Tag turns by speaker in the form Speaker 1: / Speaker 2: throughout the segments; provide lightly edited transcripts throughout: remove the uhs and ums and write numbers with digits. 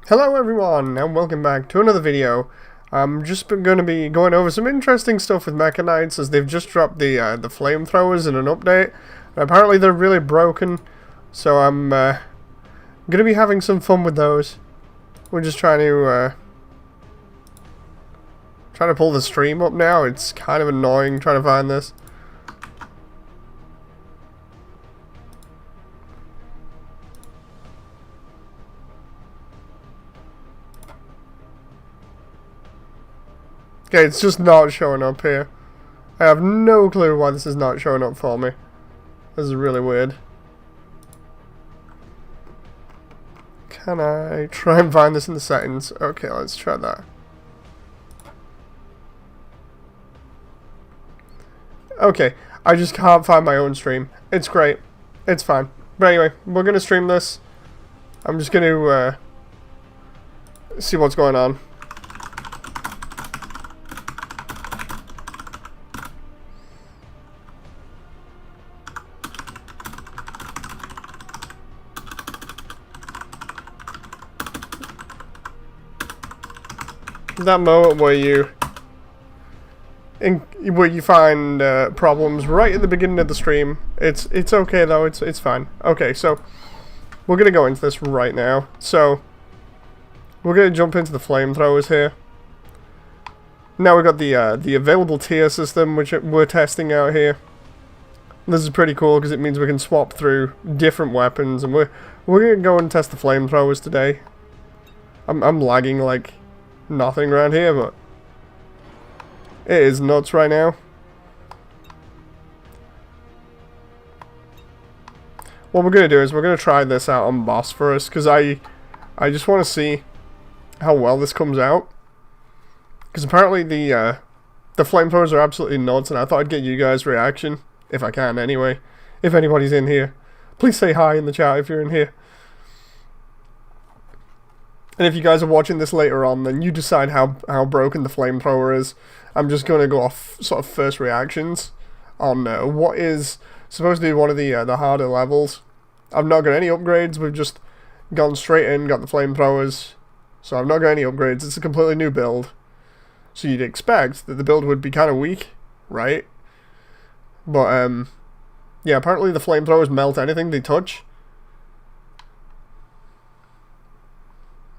Speaker 1: Hello everyone, and welcome back to another video. I'm just going to be going over some interesting stuff with Mecha as they've just dropped the Flamethrowers in an update. And apparently they're really broken, so I'm going to be having some fun with those. We're just trying to pull the stream up now. It's kind of annoying trying to find this. Okay, it's just not showing up here. I have no clue why this is not showing up for me. This is really weird. Can I try and find this in the settings? Okay, let's try that. Okay, I just can't find my own stream. It's great. It's fine. But anyway, we're going to stream this. I'm just going to see what's going on. That moment where you find problems right at the beginning of the stream. It's okay though. It's fine. Okay, so we're gonna go into this right now. So we're gonna jump into the Flamethrowers here. Now we've got the available tier system which we're testing out here. This is pretty cool because it means we can swap through different weapons, and we're gonna go and test the Flamethrowers today. I'm lagging like nothing around here, but it is nuts right now. What we're going to do is we're going to try this out on boss first, because I just want to see how well this comes out. Because apparently the Flamethrowers are absolutely nuts, and I thought I'd get you guys' reaction, if I can anyway. If anybody's in here, please say hi in the chat if you're in here. And if you guys are watching this later on, then you decide how broken the Flamethrower is. I'm just going to go off sort of first reactions on what is supposed to be one of the harder levels. I've not got any upgrades. We've just gone straight in, got the Flamethrowers. So I've not got any upgrades. It's a completely new build. So you'd expect that the build would be kind of weak, right? But yeah, apparently the Flamethrowers melt anything they touch.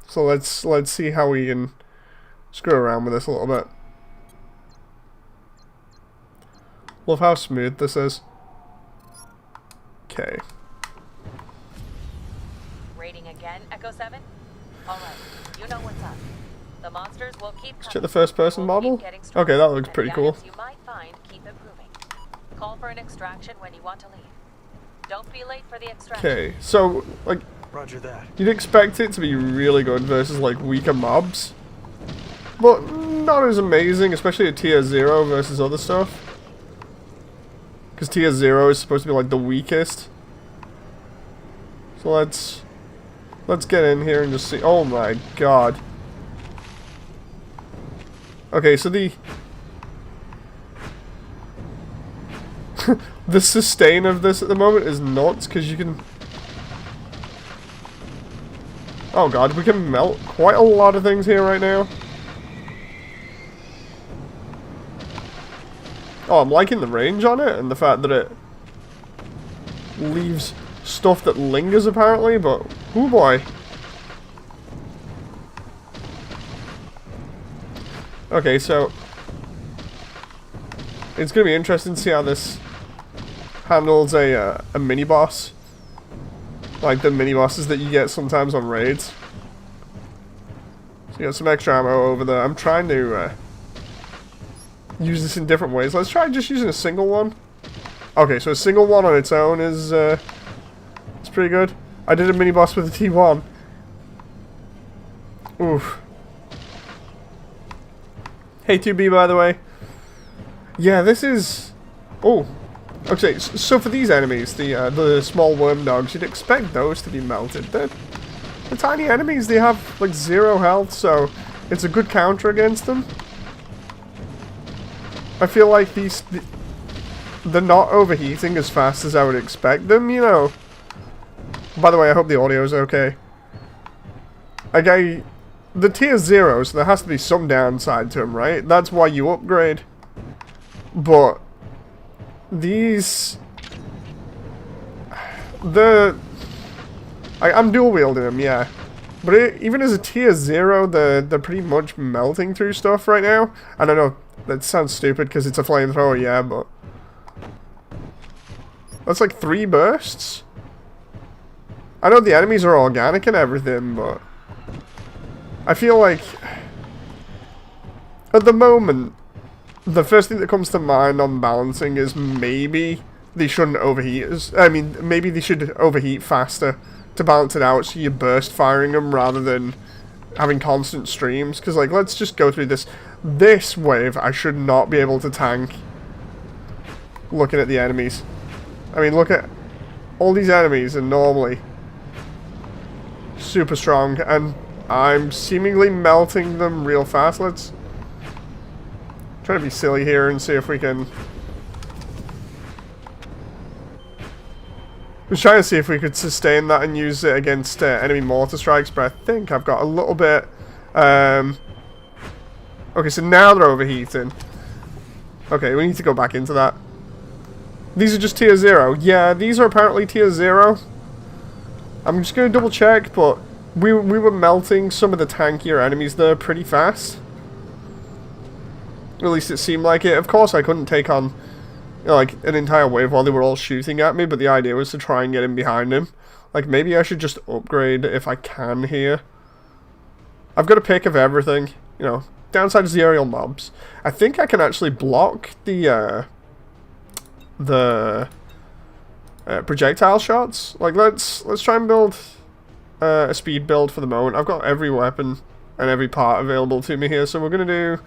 Speaker 1: So let's see how we can screw around with this a little bit. Love how smooth this is. Okay.
Speaker 2: Rating again, Echo 7? Alright, you know what's up. The monsters will keep coming.
Speaker 1: Check the first person model? Okay, that looks pretty cool.
Speaker 2: You might find keep improving. Call for an extraction when you want to leave. Don't be late for the extraction.
Speaker 1: Okay, so like
Speaker 3: Roger that.
Speaker 1: you'd expect it to be really good versus like weaker mobs, but not as amazing, especially at tier 0 versus other stuff. Because tier 0 is supposed to be like the weakest. So let's get in here and just see. Oh my god. Okay, so the the sustain of this at the moment is nuts, because you can... Oh god, we can melt quite a lot of things here right now. Oh, I'm liking the range on it, and the fact that it leaves stuff that lingers apparently, but... Oh boy. Okay, so... It's gonna be interesting to see how this handles a mini-boss. Like the mini-bosses that you get sometimes on raids. So you got some extra ammo over there. I'm trying to use this in different ways. Let's try just using a single one. Okay, so a single one on its own is it's pretty good. I did a mini-boss with a T1. Oof. Hey 2B, by the way. Yeah, this is... Oh. Okay, so for these enemies, the small worm dogs, you'd expect those to be melted. They're tiny enemies. They have like 0 health, so it's a good counter against them. I feel like they're not overheating as fast as I would expect them, you know. By the way, I hope the audio is okay. the tier 0s, there has to be some downside to them, right? That's why you upgrade. But these, I'm dual wielding them, yeah. But even as a tier 0, they're pretty much melting through stuff right now. I don't know, that sounds stupid because it's a flamethrower, yeah, but that's like 3 bursts. I know the enemies are organic and everything, but I feel like at the moment, the first thing that comes to mind on balancing is maybe they shouldn't overheat. I mean, maybe they should overheat faster to balance it out so you burst firing them rather than having constant streams. Because, like, let's just go through this. This wave, I should not be able to tank looking at the enemies. I mean, look at all these enemies and normally super strong, and I'm seemingly melting them real fast. Let's try to be silly here and see if we can. I was trying to see if we could sustain that and use it against enemy mortar strikes, but I think I've got a little bit. Okay, so now they're overheating. Okay, we need to go back into that. These are just tier 0. Yeah, these are apparently tier 0. I'm just going to double check, but we were melting some of the tankier enemies there pretty fast. At least it seemed like it. Of course, I couldn't take on, you know, like an entire wave while they were all shooting at me, but the idea was to try and get in behind him. Like, maybe I should just upgrade if I can here. I've got a pick of everything, you know. Downside is the aerial mobs. I think I can actually block the projectile shots. Like, let's try and build a speed build for the moment. I've got every weapon and every part available to me here, so we're gonna do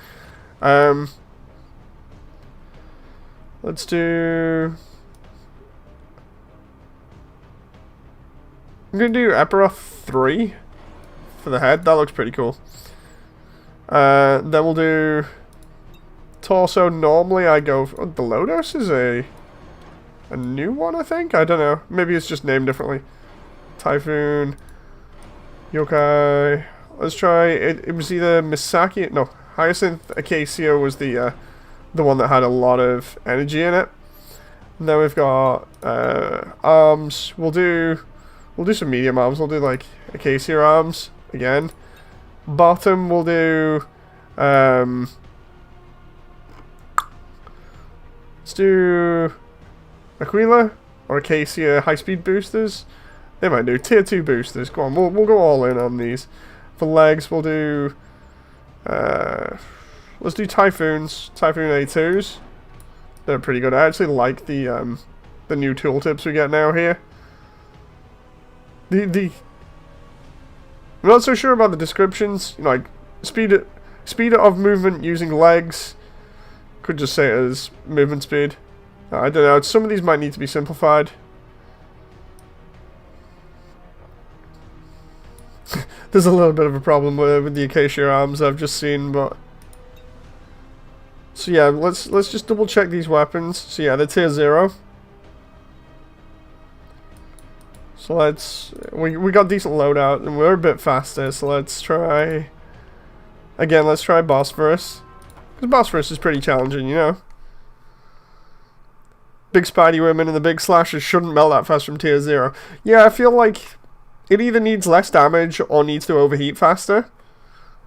Speaker 1: let's do, I'm gonna do Epiroth 3 for the head. That looks pretty cool. Then we'll do torso. Normally I go for, the Lodos is a new one, I think? I don't know. Maybe it's just named differently. Typhoon. Yokai. Let's try, it was either Misaki, no, Hyacinth Acacia was the one that had a lot of energy in it. And then we've got arms. We'll do some medium arms. We'll do like Acacia arms again. Bottom we'll do let's do Aquila or Acacia high speed boosters. They might do tier 2 boosters. Go on, we'll go all in on these. For legs we'll do let's do Typhoons. Typhoon A2s. They're pretty good. I actually like the new tooltips we get now here. I'm not so sure about the descriptions. You know, like speed of movement using legs. Could just say it as movement speed. I don't know. Some of these might need to be simplified. There's a little bit of a problem with the Acacia arms I've just seen, but so yeah, let's just double check these weapons. So yeah, they're tier 0. So we got decent loadout and we're a bit faster, so let's try again, let's try Bosphorus. Because Bosphorus is pretty challenging, you know. Big Spidey women and the big slashers shouldn't melt that fast from tier 0. Yeah, I feel like it either needs less damage or needs to overheat faster.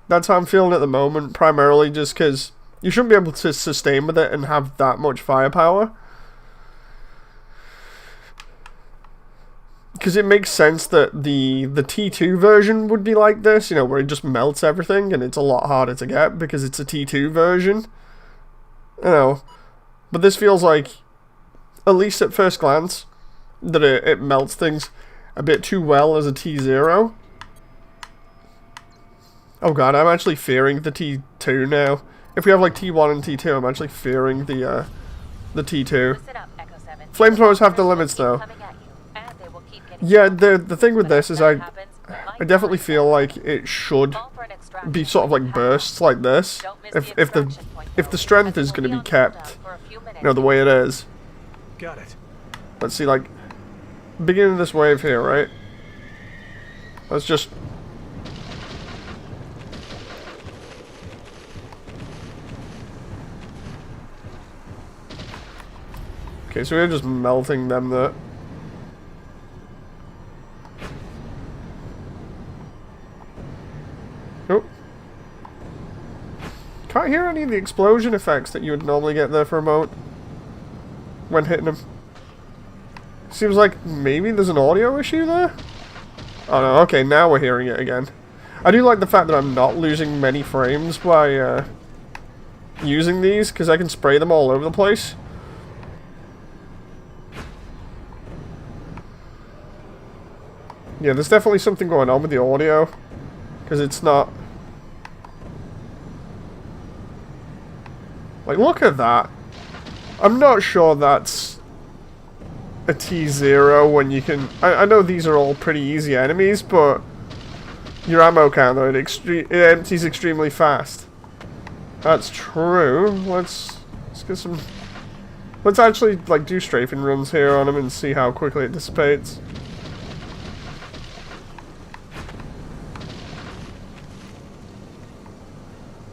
Speaker 1: That's how I'm feeling at the moment, primarily just because you shouldn't be able to sustain with it and have that much firepower. Because it makes sense that the T2 version would be like this, you know, where it just melts everything and it's a lot harder to get because it's a T2 version. You know, but this feels like, at least at first glance, that it melts things a bit too well as a T0. Oh god, I'm actually fearing the T2 now. If we have like T1 and T2, I'm actually fearing the T2. Flamethrowers have the limits though. Yeah, the thing with this is I definitely feel like it should be sort of like bursts like this. If the strength is going to be kept, you know, the way it is.
Speaker 3: Got it.
Speaker 1: Let's see, like, beginning of this wave here, right? Let's just Okay, so we're just melting them there. Oh. Can't hear any of the explosion effects that you would normally get there for a moment when hitting them. Seems like maybe there's an audio issue there? Oh no, okay, now we're hearing it again. I do like the fact that I'm not losing many frames by using these, because I can spray them all over the place. Yeah, there's definitely something going on with the audio, because it's not... Like, look at that. I'm not sure that's a T0 when you can... I know these are all pretty easy enemies, but your ammo counter, it empties extremely fast. That's true. Let's get some... Let's actually, like, do strafing runs here on them and see how quickly it dissipates.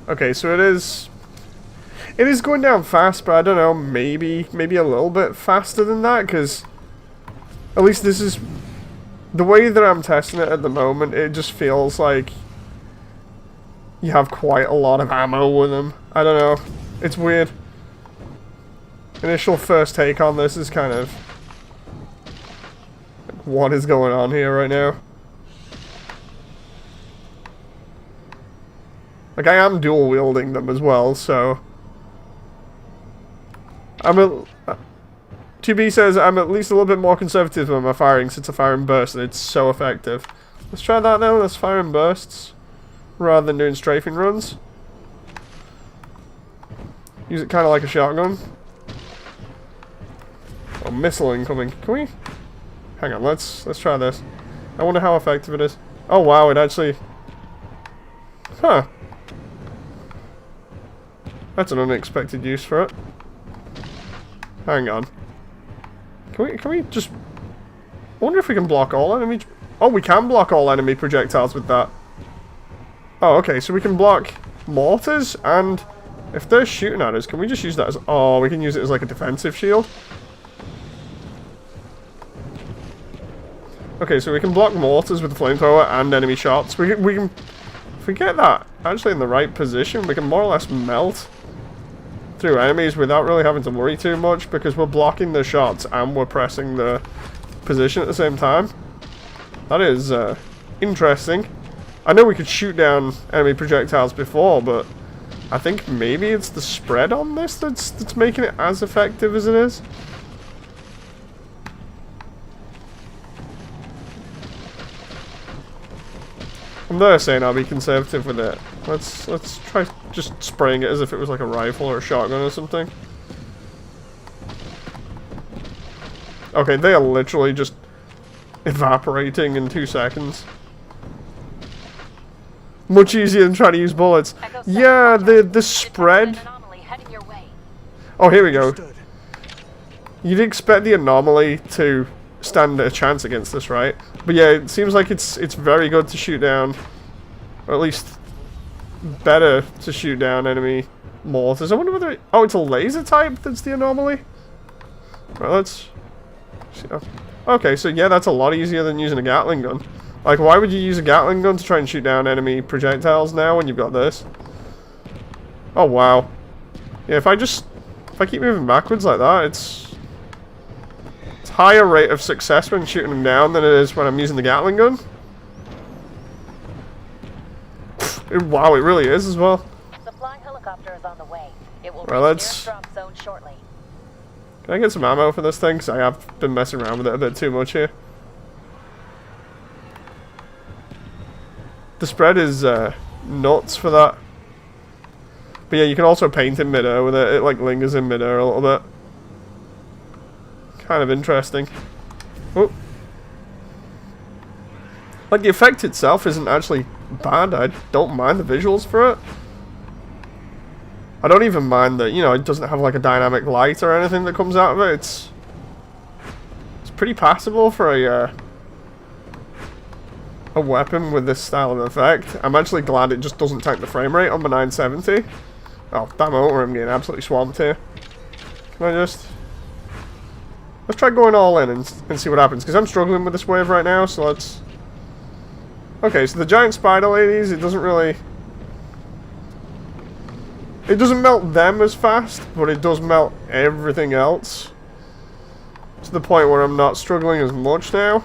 Speaker 1: Okay, so it is going down fast, but I don't know, maybe a little bit faster than that, because at least this is the way that I'm testing it at the moment. It just feels like you have quite a lot of ammo with them. I don't know, it's weird. Initial first take on this is kind of like, what is going on here right now? Like, I am dual wielding them as well, so 2B says, I'm at least a little bit more conservative when my firing since I fire in bursts and it's so effective. Let's try that now, let's fire in bursts rather than doing strafing runs. Use it kind of like a shotgun. Oh, missile incoming. Can we? Hang on, let's try this. I wonder how effective it is. Oh wow, it actually... Huh. That's an unexpected use for it. Hang on. Can we just... I wonder if we can block all enemy... Oh, we can block all enemy projectiles with that. Oh, okay, so we can block mortars, and if they're shooting at us, can we just use that as... Oh, we can use it as like a defensive shield. Okay, so we can block mortars with the flamethrower and enemy shots. We can... If we get that actually in the right position, we can more or less melt through enemies without really having to worry too much, because we're blocking the shots and we're pressing the position at the same time. That is interesting. I know we could shoot down enemy projectiles before, but I think maybe it's the spread on this that's making it as effective as it is. I'm there saying I'll be conservative with it. Let's try just spraying it as if it was like a rifle or a shotgun or something. Okay, they are literally just evaporating in 2 seconds. Much easier than trying to use bullets. Yeah, the spread. Oh, here we go. You'd expect the anomaly to stand a chance against this, right? But yeah, it seems like it's very good to shoot down, or at least better to shoot down enemy mortars. I wonder whether oh, it's a laser type that's the anomaly. Right, let's see. Okay, so yeah, that's a lot easier than using a Gatling gun. Like, why would you use a Gatling gun to try and shoot down enemy projectiles now when you've got this? Oh wow. Yeah, if I keep moving backwards like that, it's higher rate of success when shooting them down than it is when I'm using the Gatling gun. Wow, it really is as well.
Speaker 2: The flying helicopter is on the way. It will
Speaker 1: Well,
Speaker 2: reach airdrop zone shortly.
Speaker 1: Can I get some ammo for this thing? Because I have been messing around with it a bit too much here. The spread is nuts for that. But yeah, you can also paint in midair with it. It like lingers in midair a little bit. Kind of interesting. Oh. Like, the effect itself isn't actually bad. I don't mind the visuals for it. I don't even mind that, you know, it doesn't have like a dynamic light or anything that comes out of it. It's pretty passable for a weapon with this style of effect. I'm actually glad it just doesn't tank the frame rate on the 970. Oh, damn it, I'm getting absolutely swamped here. Can I just... Let's try going all in and see what happens, because I'm struggling with this wave right now, so let's... Okay, so the giant spider ladies, it doesn't really... It doesn't melt them as fast, but it does melt everything else. To the point where I'm not struggling as much now.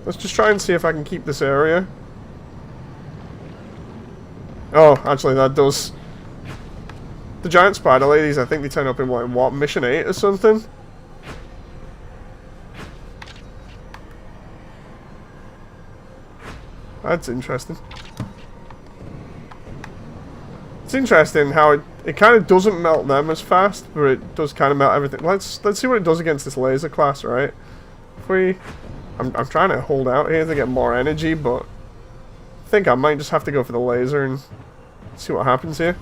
Speaker 1: Let's just try and see if I can keep this area. Oh, actually that does... The giant spider ladies, I think they turn up in like, what, mission 8 or something? That's interesting. It's interesting how it kind of doesn't melt them as fast, but it does kind of melt everything. Let's see what it does against this laser class, right? If we... I'm trying to hold out here to get more energy, but I think I might just have to go for the laser and see what happens here.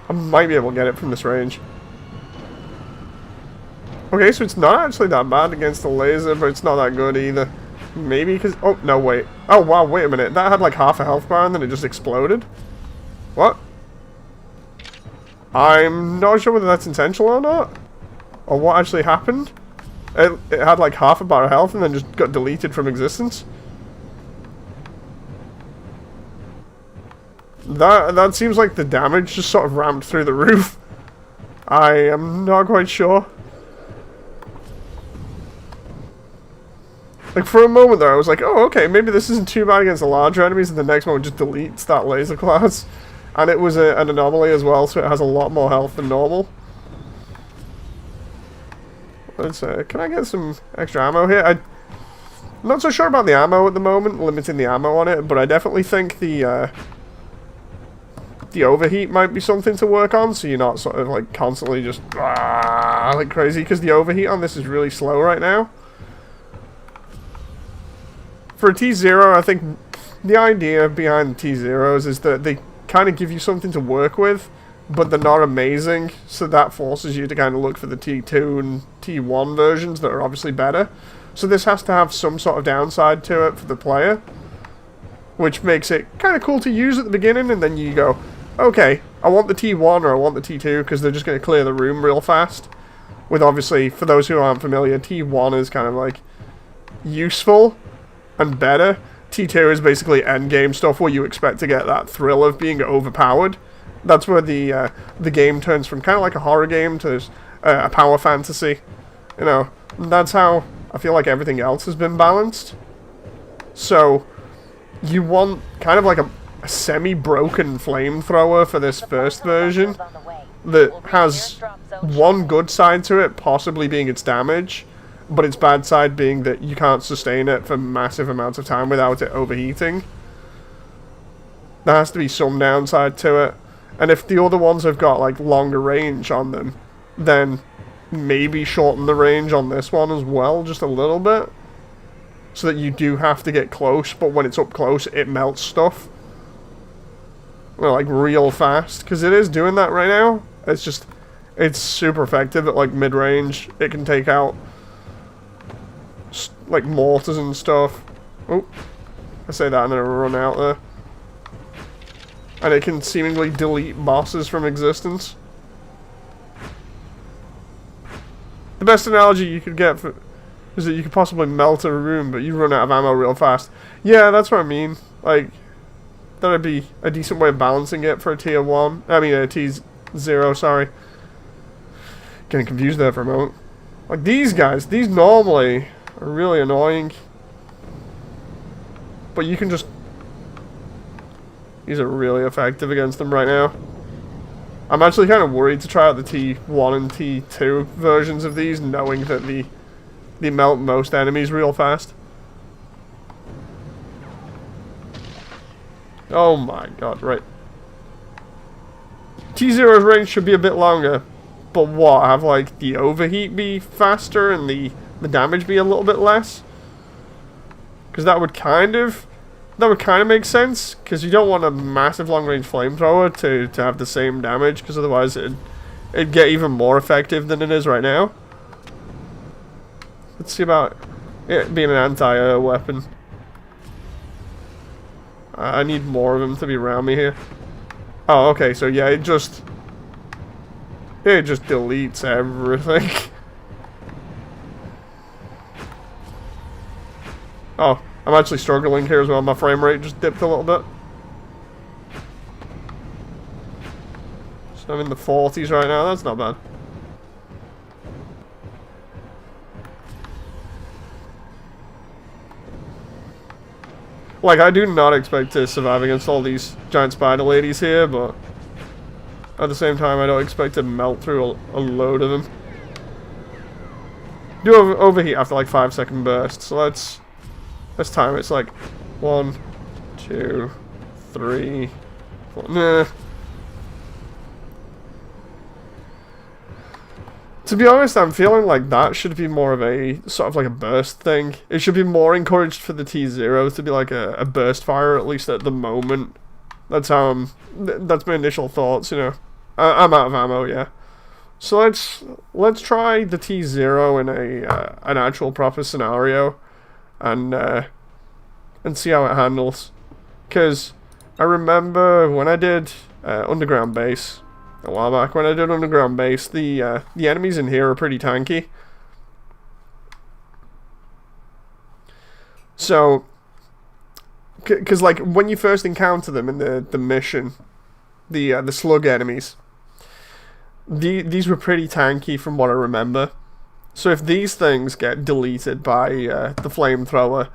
Speaker 1: I might be able to get it from this range. Okay, so it's not actually that bad against the laser, but it's not that good either. Maybe because... Oh, no, wait. Oh, wow, wait a minute. That had like half a health bar and then it just exploded? What? I'm not sure whether that's intentional or not. Or what actually happened. It had like half a bar of health and then just got deleted from existence. That seems like the damage just sort of ramped through the roof. I am not quite sure. Like, for a moment there, I was like, oh, okay, maybe this isn't too bad against the larger enemies, and the next one just deletes that laser class. And it was an anomaly as well, so it has a lot more health than normal. Let's, can I get some extra ammo here? I'm not so sure about the ammo at the moment, limiting the ammo on it, but I definitely think the overheat might be something to work on, so you're not sort of, like, constantly just, like crazy, because the overheat on this is really slow right now. For a T0, I think the idea behind the T0s is that they kind of give you something to work with, but they're not amazing, so that forces you to kind of look for the T2 and T1 versions that are obviously better. So this has to have some sort of downside to it for the player, which makes it kind of cool to use at the beginning, and then you go, okay, I want the T1 or I want the T2, because they're just going to clear the room real fast. With obviously, for those who aren't familiar, T1 is kind of like useful and better. T2 is basically endgame stuff where you expect to get that thrill of being overpowered. That's where the game turns from kind of like a horror game to a power fantasy. You know, and that's how I feel like everything else has been balanced. So, you want kind of like a semi-broken flamethrower for this first version that has one good side to it, possibly being its damage, but its bad side being that you can't sustain it for massive amounts of time without it overheating. There has to be some downside to it. And if the other ones have got like longer range on them, then maybe shorten the range on this one as well, just a little bit. So that you do have to get close, but when it's up close, it melts stuff. Well, like real fast, because it is doing that right now. It's just, it's super effective at like mid-range. It can take out like mortars and stuff. Oh, I say that and then I run out there. And it can seemingly delete bosses from existence. The best analogy you could get for is that you could possibly melt a room, but you run out of ammo real fast. Yeah, that's what I mean. Like, that'd be a decent way of balancing it for a tier 1. I mean, a T0, sorry. Getting confused there for a moment. Like, these guys, these normally are really annoying. But you can just... These are really effective against them right now. I'm actually kind of worried to try out the T1 and T2 versions of these, knowing that they melt most enemies real fast. Oh my god, right. T0's range should be a bit longer, but what, have like the overheat be faster and the damage be a little bit less? Because that would kind of make sense, because you don't want a massive long-range flamethrower to have the same damage, because otherwise it'd get even more effective than it is right now. Let's see about it being an anti-air weapon. I need more of them to be around me here. Oh, okay, so yeah, it just... It just deletes everything. Oh, I'm actually struggling here as well. My frame rate just dipped a little bit. So I'm in the 40s right now. That's not bad. Like, I do not expect to survive against all these giant spider ladies here, but at the same time, I don't expect to melt through a load of them. Do overheat after like 5-second bursts, so let's time it's like 1, 2, 3, 4. Nah. To be honest, I'm feeling like that should be more of a sort of like a burst thing. It should be more encouraged for the T0 to be like a burst fire, at least at the moment. That's how that's my initial thoughts, you know. I'm out of ammo, yeah. So let's try the T0 in an actual proper scenario, and see how it handles. Because I remember when I did Underground Base a while back, when I did Underground Base, the enemies in here are pretty tanky. So, because like when you first encounter them in the mission, the slug enemies, these were pretty tanky from what I remember. So if these things get deleted by the Flamethrower,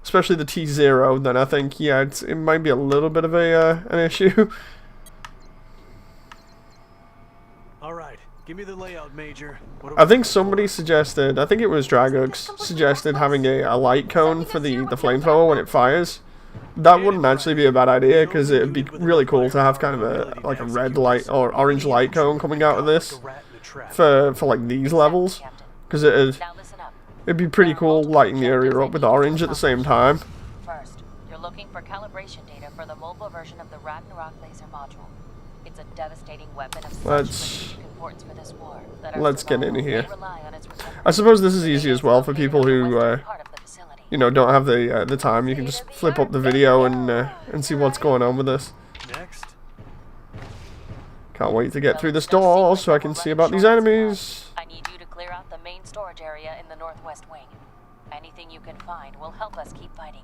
Speaker 1: especially the T0, then I think, yeah, it might be a little bit of an issue.
Speaker 3: Alright, give me the layout, Major.
Speaker 1: I think somebody suggested, I think it was Dragux, suggested having a light cone for the Flamethrower when it fires. That wouldn't actually be a bad idea, because it would be really cool to have kind of a red light or orange light cone coming out of this for like these levels, because it'd be pretty cool lighting the area up with orange at the same time.
Speaker 2: First, you're looking for calibration data for the mobile version of the Ragnarok laser module. It's a devastating weapon of such strategic importance for this war that
Speaker 1: let's get in here.
Speaker 2: rely on its recovery.
Speaker 1: I suppose this is easy as well for people who you know, don't have the time. You can just flip up the video and see what's going on with this.
Speaker 3: Next.
Speaker 1: Can't wait to get through this door so I can see about these enemies.
Speaker 2: I need you to clear out the main storage area in the northwest wing. Anything you can find will help us keep fighting.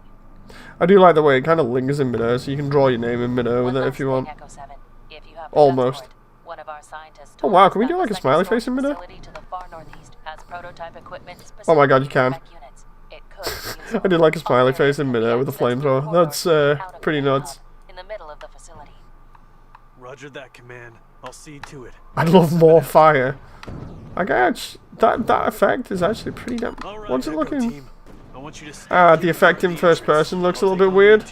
Speaker 1: I do like the way it kind of lingers in midair, so you can draw your name in midair with it if you want. Almost. Oh wow, can we do like a smiley face in midair? Oh my god, you can. I did like a smiley face in midair with a flamethrower. That's pretty nuts.
Speaker 2: In the middle of the facility.
Speaker 3: Roger that, Command. I'll see to it.
Speaker 1: I love more fire. I guess that effect is actually pretty damn. What's it looking? The effect in first person looks a little bit weird.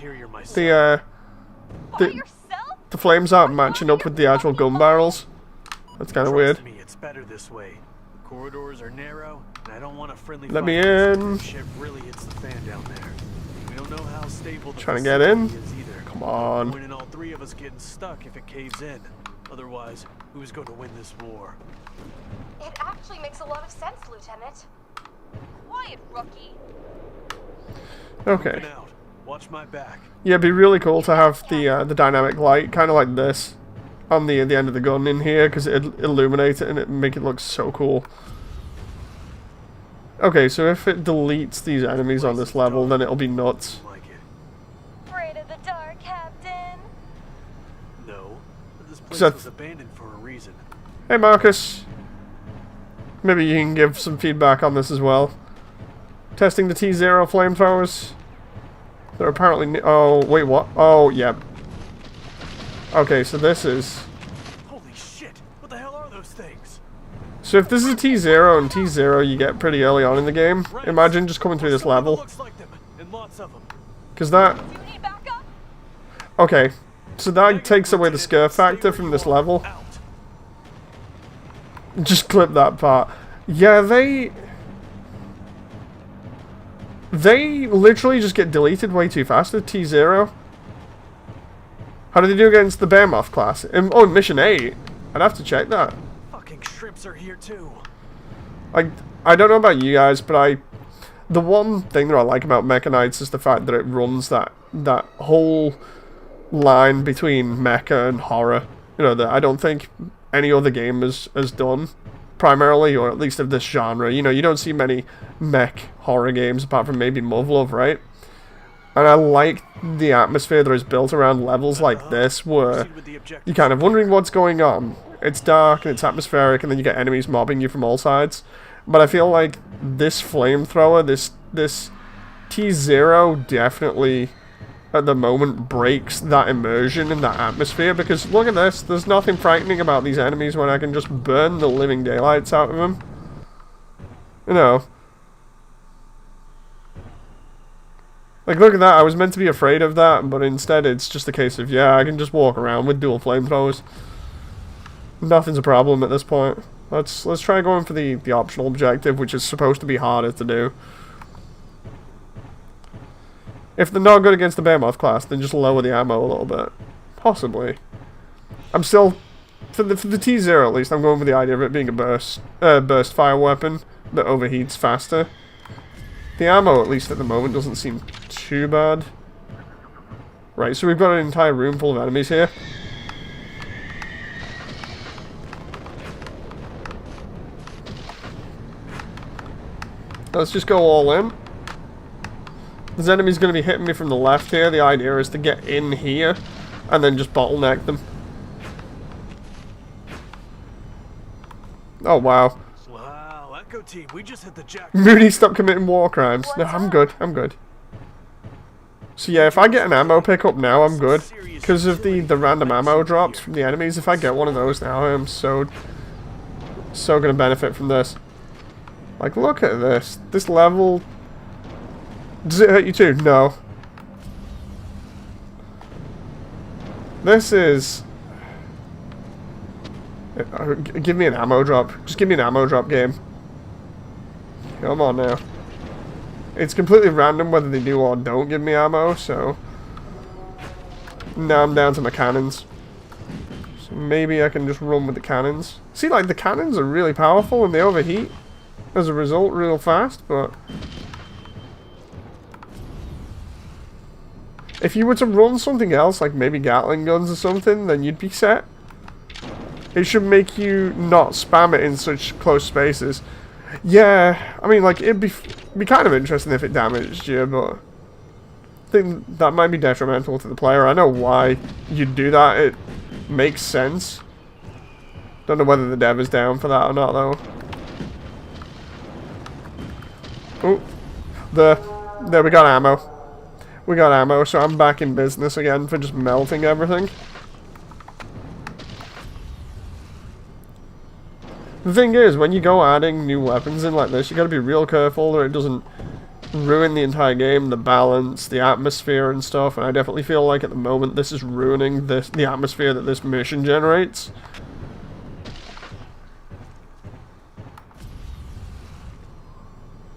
Speaker 1: The flames aren't matching up with the actual gun barrels. That's kind of weird.
Speaker 3: It's better this way. Corridors are narrow, and I don't want a friendly
Speaker 1: Let me in.
Speaker 3: Ship really hits the fan down there. We don't know how stable the
Speaker 1: Trying to get in.
Speaker 3: is either.
Speaker 1: Come on.
Speaker 3: Point in all three of us getting stuck if it caves in. Otherwise, who's going to win this war?
Speaker 4: It actually makes a lot of sense, Lieutenant. Quiet, rookie.
Speaker 1: Okay.
Speaker 3: Out. Watch my back.
Speaker 1: Yeah, it'd be really cool to have the dynamic light, kind of like this, on the end of the gun in here, because it'd illuminate it and it'd make it look so cool. Okay, so if it deletes these enemies on this level, then it'll be nuts.
Speaker 4: Afraid of the dark, Captain?
Speaker 3: No, this place
Speaker 1: So
Speaker 3: was abandoned for a reason.
Speaker 1: Hey Marcus, maybe you can give some feedback on this as well. Testing the T0 flamethrowers. They're apparently... Oh, wait, what? Oh, yeah. Okay, so this is...
Speaker 3: Holy shit! What the hell are those things?
Speaker 1: So if this is T0 and T0 you get pretty early on in the game, imagine just coming through this level.
Speaker 3: Looks like them, and lots of them.
Speaker 1: Because that...
Speaker 4: Do you need backup?
Speaker 1: Okay, so that takes away the scare factor from this level. Just clip that part. Yeah, they literally just get deleted way too fast at T0. How did they do against the Behemoth class? Oh, in Mission 8. I'd have to check that.
Speaker 3: Fucking shrimps are here too.
Speaker 1: I don't know about you guys, but the one thing that I like about Mecha Knights is the fact that it runs that whole line between mecha and horror. You know, that I don't think any other game has done, primarily, or at least of this genre. You know, you don't see many mech horror games apart from maybe Muv-Luv, right? And I like the atmosphere that is built around levels like this, where you're kind of wondering what's going on. It's dark and it's atmospheric, and then you get enemies mobbing you from all sides. But I feel like this flamethrower, this T0 definitely, at the moment, breaks that immersion and that atmosphere, because look at this, there's nothing frightening about these enemies when I can just burn the living daylights out of them. You know. Like, look at that, I was meant to be afraid of that, but instead it's just a case of, yeah, I can just walk around with dual flamethrowers. Nothing's a problem at this point. Let's try going for the optional objective, which is supposed to be harder to do. If they're not good against the Behemoth class, then just lower the ammo a little bit. Possibly. I'm still, for the T0 at least, I'm going with the idea of it being a burst fire weapon that overheats faster. The ammo, at least at the moment, doesn't seem too bad. Right, so we've got an entire room full of enemies here. Let's just go all in. There's enemies going to be hitting me from the left here. The idea is to get in here and then just bottleneck them. Oh, wow.
Speaker 3: Wow, Echo Team, we just hit the jackpot.
Speaker 1: Moody, stop committing war crimes. No, I'm good. I'm good. So yeah, if I get an ammo pickup now, I'm good. Because of the random ammo drops from the enemies, if I get one of those now, I am so going to benefit from this. Like, look at this. This level... Does it hurt you too? No. This is... Give me an ammo drop. Just give me an ammo drop game. Come on now. It's completely random whether they do or don't give me ammo, so... Now I'm down to my cannons. So maybe I can just run with the cannons. See, like, the cannons are really powerful and they overheat as a result real fast, but... If you were to run something else, like maybe Gatling guns or something, then you'd be set. It should make you not spam it in such close spaces. Yeah, I mean, like, it'd be kind of interesting if it damaged you, but I think that might be detrimental to the player. I know why you'd do that. It makes sense. Don't know whether the dev is down for that or not, though. Oh, there we got ammo. We got ammo, so I'm back in business again for just melting everything. The thing is, when you go adding new weapons in like this, you gotta be real careful that it doesn't ruin the entire game, the balance, the atmosphere and stuff, and I definitely feel like at the moment this is ruining the atmosphere that this mission generates.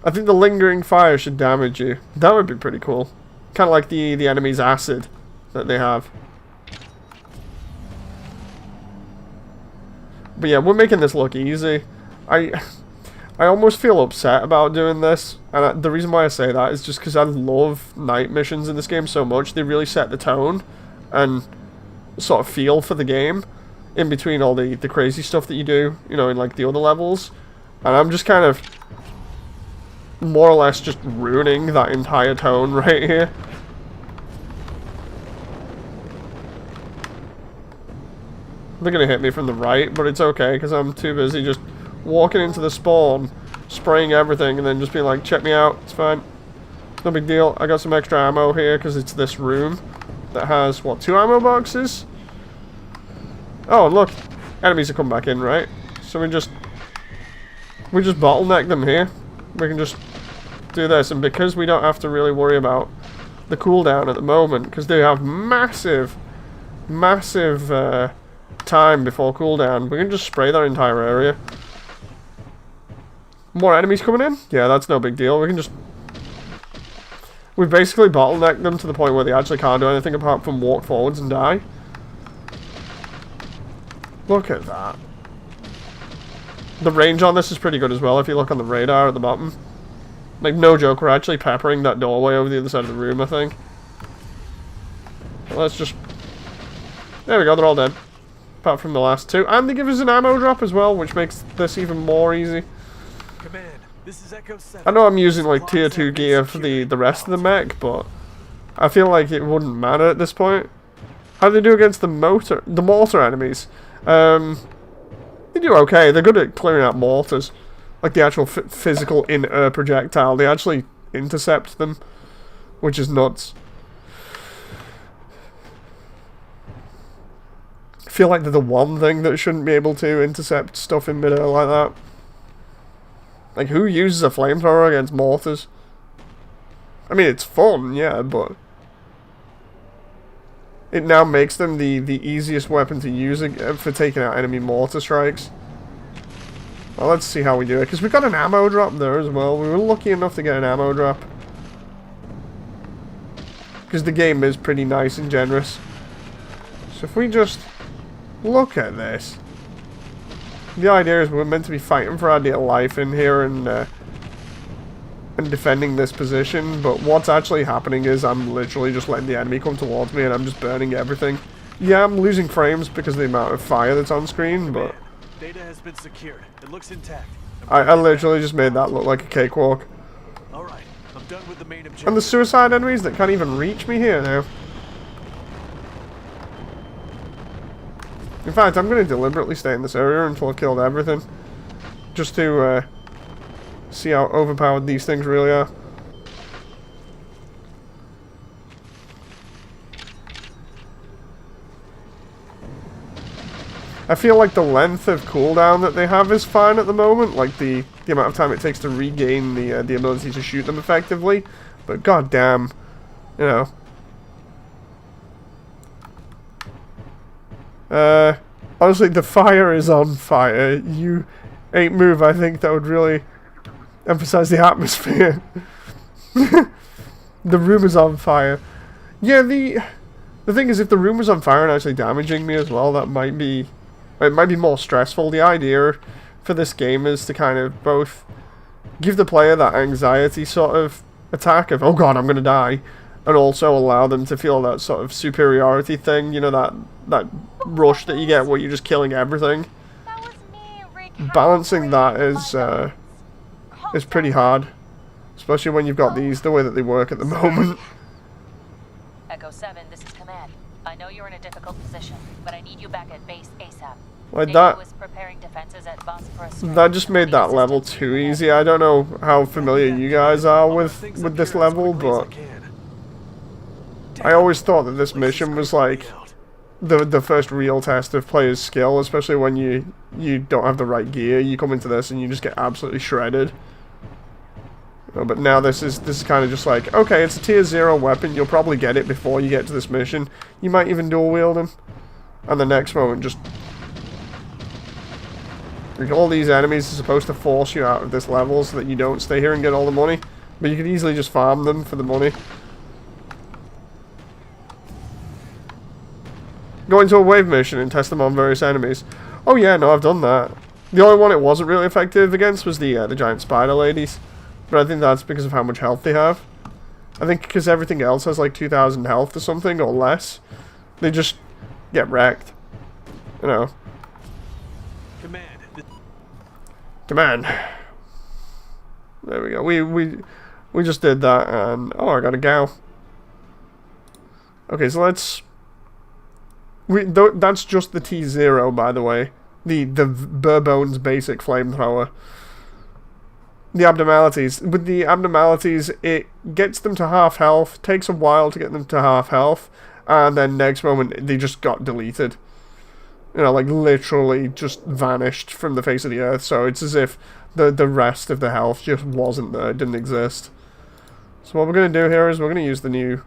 Speaker 1: I think the lingering fire should damage you. That would be pretty cool. Kind of like the enemy's acid that they have. But yeah, we're making this look easy. I almost feel upset about doing this. And the reason why I say that is just because I love night missions in this game so much. They really set the tone and sort of feel for the game in between all the crazy stuff that you do, you know, in like the other levels. And I'm just kind of more or less just ruining that entire tone right here. They're gonna hit me from the right, but it's okay because I'm too busy just walking into the spawn, spraying everything, and then just being like, check me out, it's fine. No big deal. I got some extra ammo here because it's this room that has, what, 2 ammo boxes? Oh, and look, enemies are coming back in, right? So we just bottleneck them here. We can just do this, and because we don't have to really worry about the cooldown at the moment, because they have massive time before cooldown, we can just spray that entire area. More enemies coming in? Yeah, that's no big deal. We can just... We've basically bottlenecked them to the point where they actually can't do anything apart from walk forwards and die. Look at that. The range on this is pretty good as well if you look on the radar at the bottom. Like, no joke, we're actually peppering that doorway over the other side of the room, I think. Let's just... There we go, they're all dead. apart from the last two. And they give us an ammo drop as well, which makes this even more easy.
Speaker 3: Command, this is Echo 7.
Speaker 1: I know I'm using like tier 2 gear for the rest of the mech, but I feel like it wouldn't matter at this point. How do they do against the mortar enemies? They do okay. They're good at clearing out mortars. Like the actual physical in-air projectile. They actually intercept them, which is nuts. I feel like they're the one thing that shouldn't be able to intercept stuff in mid-air like that. Like, who uses a flamethrower against mortars? I mean, it's fun, yeah, but it now makes them the easiest weapon to use for taking out enemy mortar strikes. Well, let's see how we do it, because we got an ammo drop there as well. We were lucky enough to get an ammo drop. Because the game is pretty nice and generous. So if we just look at this. The idea is we're meant to be fighting for our dear life in here and defending this position, but what's actually happening is I'm literally just letting the enemy come towards me and I'm just burning everything. Yeah, I'm losing frames because of the amount of fire that's on screen, but
Speaker 3: data has been secured. It looks intact.
Speaker 1: I literally just made that look like a cakewalk.
Speaker 3: Alright, I'm done with the main objective.
Speaker 1: And the suicide enemies that can't even reach me here now. In fact, I'm going to deliberately stay in this area until I've killed everything. Just to see how overpowered these things really are. I feel like the length of cooldown that they have is fine at the moment. Like the amount of time it takes to regain the ability to shoot them effectively. But goddamn, you know. Honestly, the fire is on fire. You ain't move. I think that would really emphasize the atmosphere. The room is on fire. Yeah, the thing is, if the room was on fire and actually damaging me as well, that might be, it might be more stressful. The idea for this game is to kind of both give the player that anxiety sort of attack of, oh god, I'm gonna die, and also allow them to feel that sort of superiority thing, you know, that rush that you get where you're just killing everything. Balancing that is pretty hard, especially when you've got these the way that they work at the moment.
Speaker 2: Echo 7, this is Command. I know you're in a difficult position, but I need you back at base ASAP.
Speaker 1: Like
Speaker 2: NATO is preparing defenses at
Speaker 1: that just made that level too easy. I don't know how familiar you guys are with this level, but I always thought that this mission was like the first real test of players' skill, especially when you don't have the right gear. You come into this and you just get absolutely shredded. But now this is kind of just like, okay, it's a tier 0 weapon. You'll probably get it before you get to this mission. You might even dual wield them, and the next moment just like, all these enemies are supposed to force you out of this level so that you don't stay here and get all the money. But you could easily just farm them for the money. Go into a wave mission and test them on various enemies. Oh yeah, no, I've done that. The only one it wasn't really effective against was the giant spider ladies. But I think that's because of how much health they have. I think because everything else has like 2,000 health or something, or less. They just get wrecked. You know. Command. There we go. We just did that and... oh, I got a gal. Okay, so let's... that's just the T0, by the way. The bare bones basic flamethrower. The abnormalities. With the abnormalities, it gets them to half health, takes a while to get them to half health, and then next moment they just got deleted. You know, like literally just vanished from the face of the earth, so it's as if the rest of the health just wasn't there, didn't exist. So what we're going to do here is we're going to use the new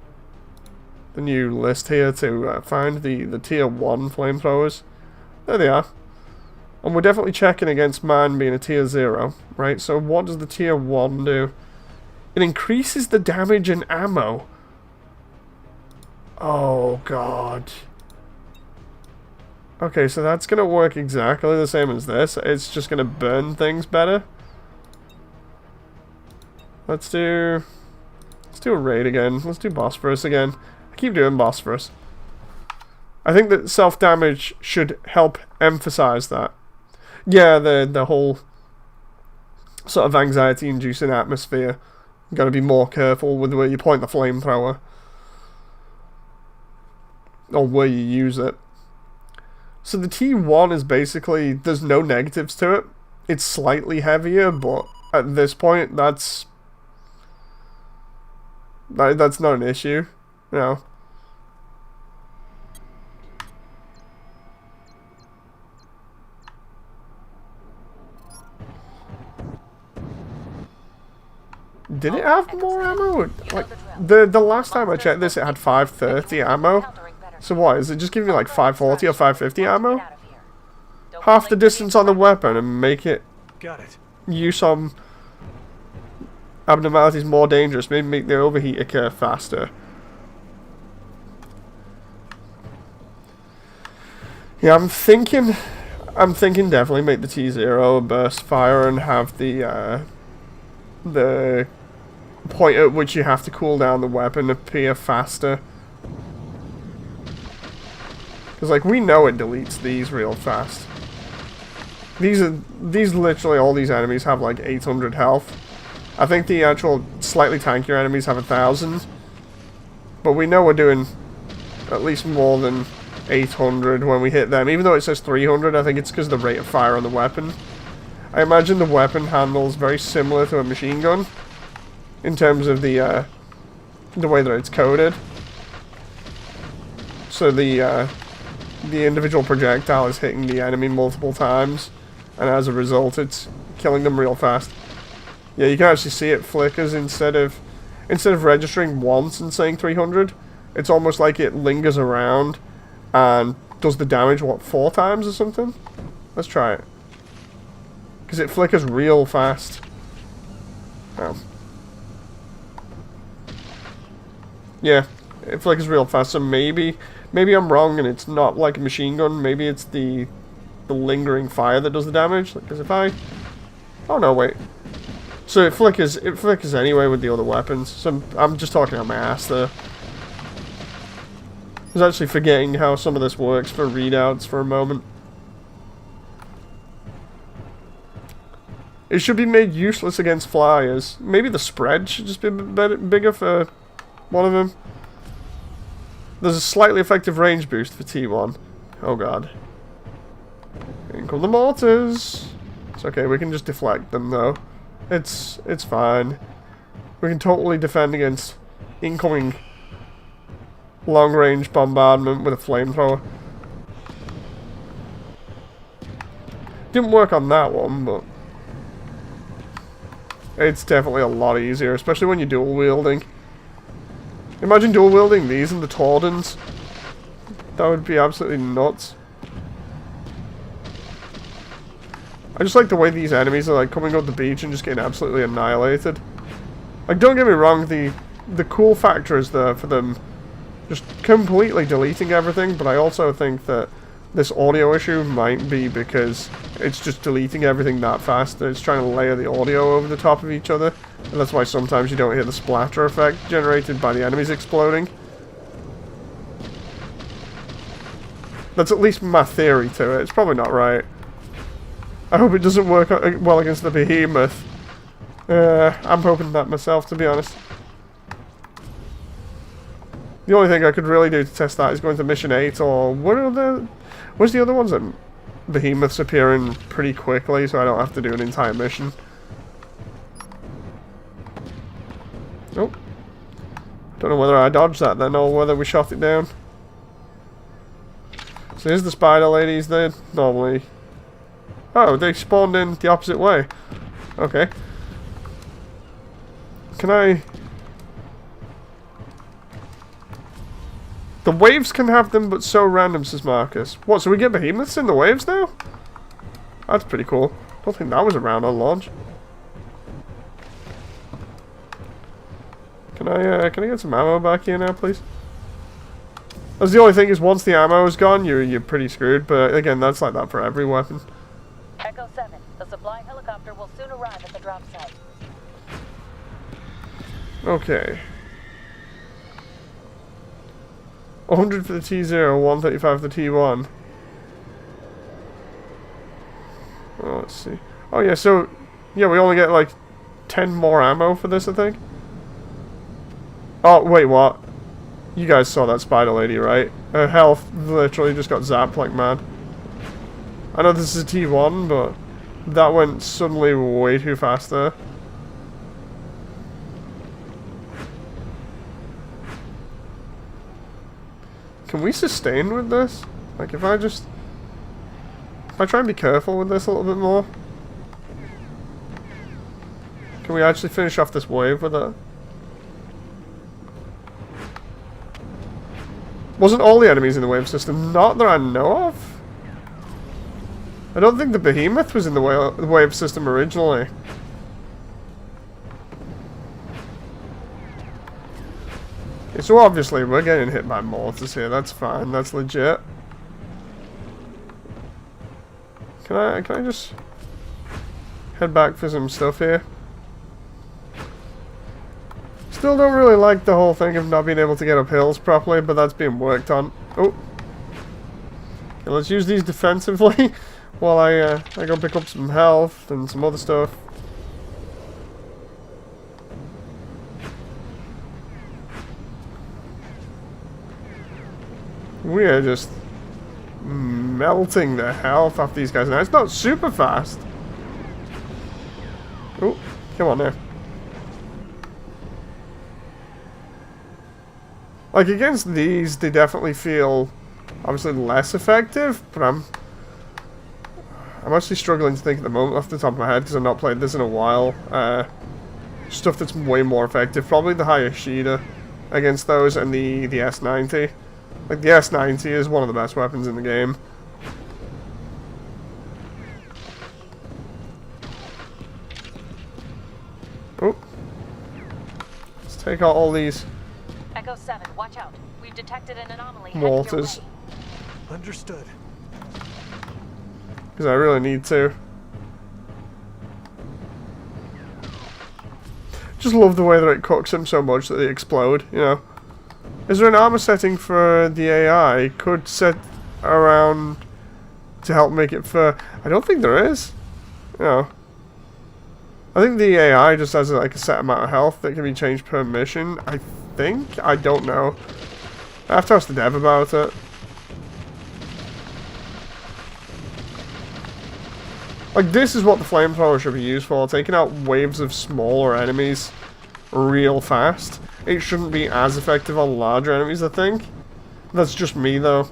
Speaker 1: list here to find the tier 1 flamethrowers. There they are. And we're definitely checking against mine being a tier 0, right? So what does the tier 1 do? It increases the damage and ammo. Oh god. Okay, so that's going to work exactly the same as this. It's just going to burn things better. Let's do a raid again. Let's do Bosphorus again. I keep doing Bosphorus. I think that self-damage should help emphasize that. Yeah, the whole sort of anxiety-inducing atmosphere. You gotta be more careful with where you point the flamethrower. Or where you use it. So the T1 is basically, there's no negatives to it. It's slightly heavier, but at this point, that's not an issue. You know. Did it have more ammo? Like, the last time I checked this, it had 530 ammo. So what, is it just giving me like 540 or 550 ammo? Half the distance on the weapon and make it use some abnormalities more dangerous. Maybe make the overheat occur faster. Yeah, I'm thinking definitely make the T0 a burst fire and have the point at which you have to cool down the weapon appear faster. Because, like, we know it deletes these real fast. These literally, all these enemies have, like, 800 health. I think the actual slightly tankier enemies have 1,000. But we know we're doing at least more than 800 when we hit them. Even though it says 300, I think it's because of the rate of fire on the weapon. I imagine the weapon handles very similar to a machine gun. In terms of the way that it's coded. So the individual projectile is hitting the enemy multiple times, and as a result it's killing them real fast. Yeah, you can actually see it flickers instead of registering once and saying 300, it's almost like it lingers around and does the damage, what, 4 times or something? Let's try it. Because it flickers real fast. Oh. Yeah, it flickers real fast, so maybe I'm wrong and it's not like a machine gun. Maybe it's the lingering fire that does the damage. Because if I... Oh no, wait. So it flickers anyway with the other weapons. So I'm just talking out my ass there. I was actually forgetting how some of this works for readouts for a moment. It should be made useless against flyers. Maybe the spread should just be a bit bigger for one of them. There's a slightly effective range boost for T1. Oh god. In come the mortars. It's okay, we can just deflect them though. It's fine. We can totally defend against incoming long-range bombardment with a flamethrower. Didn't work on that one, but it's definitely a lot easier, especially when you're dual wielding. Imagine dual wielding these and the Tordans. That would be absolutely nuts. I just like the way these enemies are like coming up the beach and just getting absolutely annihilated. Like, don't get me wrong, the cool factor is there for them just completely deleting everything, but I also think that this audio issue might be because it's just deleting everything that fast. It's trying to layer the audio over the top of each other, and that's why sometimes you don't hear the splatter effect generated by the enemies exploding. That's at least my theory to it. It's probably not right. I hope it doesn't work well against the behemoth. I'm hoping that myself, to be honest. The only thing I could really do to test that is going to Mission 8, or where's the other ones that behemoths appearing pretty quickly, so I don't have to do an entire mission. Oh. Don't know whether I dodged that then, or whether we shot it down. So here's the spider ladies, they normally... Oh, they spawned in the opposite way. Okay. Can I... The waves can have them, but so random, says Marcus. What, so we get behemoths in the waves now? That's pretty cool. Don't think that was around on launch. Can I get some ammo back here now, please? That's the only thing, is once the ammo is gone, you're pretty screwed, but again, that's like that for every weapon.
Speaker 2: Echo 7, the supply helicopter will soon arrive at the drop site.
Speaker 1: Okay. 100 for the T0, 135 for the T1. Oh, let's see. Oh yeah, so yeah, we only get like 10 more ammo for this, I think. Oh wait, what? You guys saw that spider lady, right? Her health literally just got zapped like mad. I know this is a T1, but that went suddenly way too fast there. Can we sustain with this? Like if I try and be careful with this a little bit more. Can we actually finish off this wave with it? Wasn't all the enemies in the wave system? Not that I know of. I don't think the behemoth was in the wave system originally. Okay, so obviously we're getting hit by mortars here. That's fine. That's legit. Can I just head back for some stuff here? Still don't really like the whole thing of not being able to get up hills properly, but that's being worked on. Oh. Okay, let's use these defensively while I go pick up some health and some other stuff. We are just melting the health off these guys now. It's not super fast. Oh, come on there. Like, against these, they definitely feel, obviously, less effective, but I'm actually struggling to think at the moment off the top of my head, because I've not played this in a while. Stuff that's way more effective. Probably the Hayashida against those, and the S90. Like, the S90 is one of the best weapons in the game. Oh. Let's take out all these
Speaker 2: Echo 7, watch out. We've detected an anomaly.
Speaker 1: mortars.
Speaker 3: Understood.
Speaker 1: Because I really need to. Just love the way that it cooks them so much that they explode, you know. Is there an armor setting for the AI? Could set around to help make it for... I don't think there is. No. I think the AI just has like a set amount of health that can be changed per mission. I think? I don't know. I have to ask the dev about it. Like, this is what the flamethrower should be used for. Taking out waves of smaller enemies real fast. It shouldn't be as effective on larger enemies, I think. That's just me, though.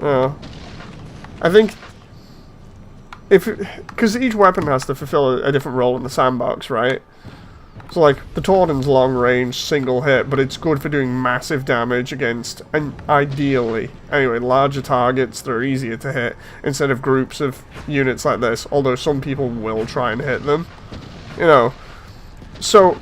Speaker 1: I think... because each weapon has to fulfill a different role in the sandbox, right? So, like, the Torden's long range, single hit, but it's good for doing massive damage against, and ideally, anyway, larger targets that are easier to hit, instead of groups of units like this, although some people will try and hit them. You know. So...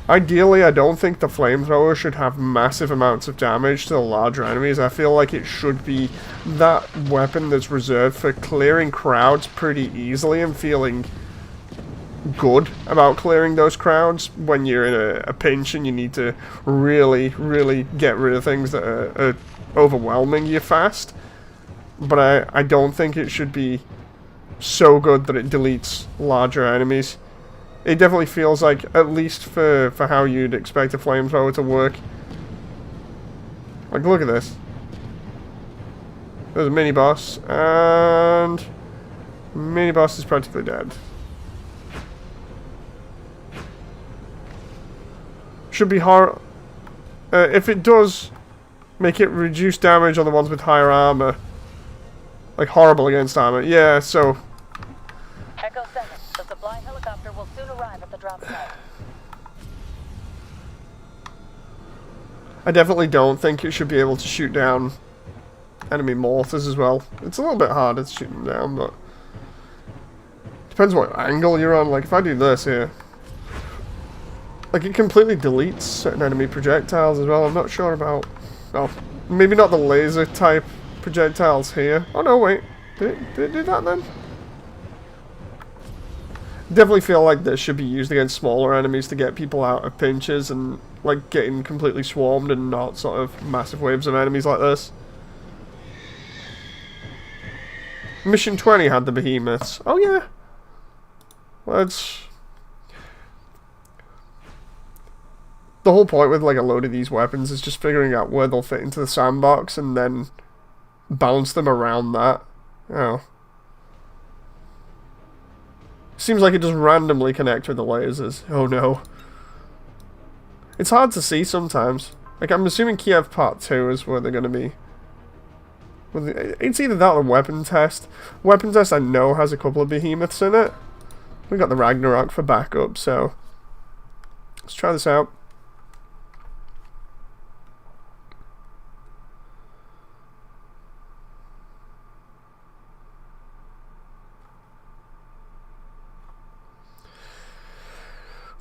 Speaker 1: ideally, I don't think the flamethrower should have massive amounts of damage to the larger enemies. I feel like it should be that weapon that's reserved for clearing crowds pretty easily and feeling good about clearing those crowds when you're in a pinch and you need to really, really get rid of things that are overwhelming you fast. But I don't think it should be so good that it deletes larger enemies. It definitely feels like, at least for how you'd expect a flamethrower to work. Like, look at this. There's a mini-boss, and... mini-boss is practically dead. Should be hard... if it does make it reduce damage on the ones with higher armor. Like, horrible against armor. Yeah, so...
Speaker 2: Echo 7, the supply helicopter will soon arrive at the drop site.
Speaker 1: I definitely don't think it should be able to shoot down enemy mortars as well. It's a little bit harder to shoot them down, but... depends what angle you're on. Like, if I do this here... like, it completely deletes certain enemy projectiles as well. I'm not sure about... oh, maybe not the laser type projectiles here. Oh no, wait. Did it do that then? Definitely feel like this should be used against smaller enemies to get people out of pinches and like getting completely swarmed and not sort of massive waves of enemies like this. Mission 20 had the behemoths. Oh yeah. Let's... The whole point with like a load of these weapons is just figuring out where they'll fit into the sandbox and then bounce them around that. Oh. Seems like it just randomly connects with the lasers. Oh no. It's hard to see sometimes. Like, I'm assuming Kiev Part 2 is where they're going to be. It's either that or Weapon Test. Weapon Test I know has a couple of behemoths in it. We got the Ragnarok for backup, so... Let's try this out.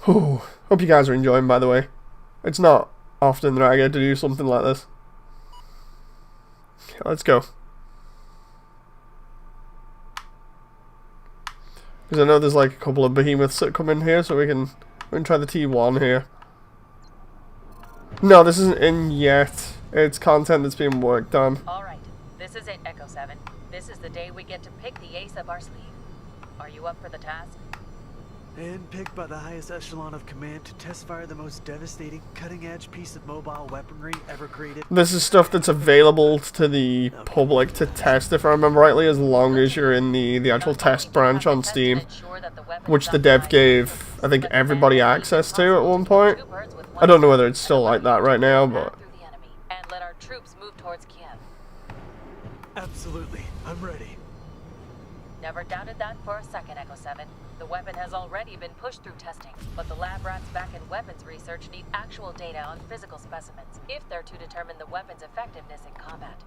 Speaker 1: Ooh, hope you guys are enjoying, by the way. It's not often that I get to do something like this. Okay, let's go. Because I know there's like a couple of behemoths that come in here, so we can try the T1 here. No, this isn't in yet. It's content that's being worked on.
Speaker 2: Alright, this is it, Echo 7. This is the day we get to pick the ace up our sleeve. Are you up for the task?
Speaker 3: And picked by the highest echelon of command to test fire the most devastating, cutting-edge piece of mobile weaponry ever created.
Speaker 1: This is stuff that's available to the public to test, if I remember rightly, as long as you're in the actual test branch on Steam, which the dev gave, I think, everybody access to at one point. I don't know whether it's still like that right now, but...
Speaker 2: And let our troops move towards Kiev.
Speaker 3: Absolutely, I'm ready.
Speaker 2: Never doubted that for a second, Echo 7. The weapon has already been pushed through testing, but the lab rats back in weapons research need actual data on physical specimens, if they're to determine the weapon's effectiveness in combat.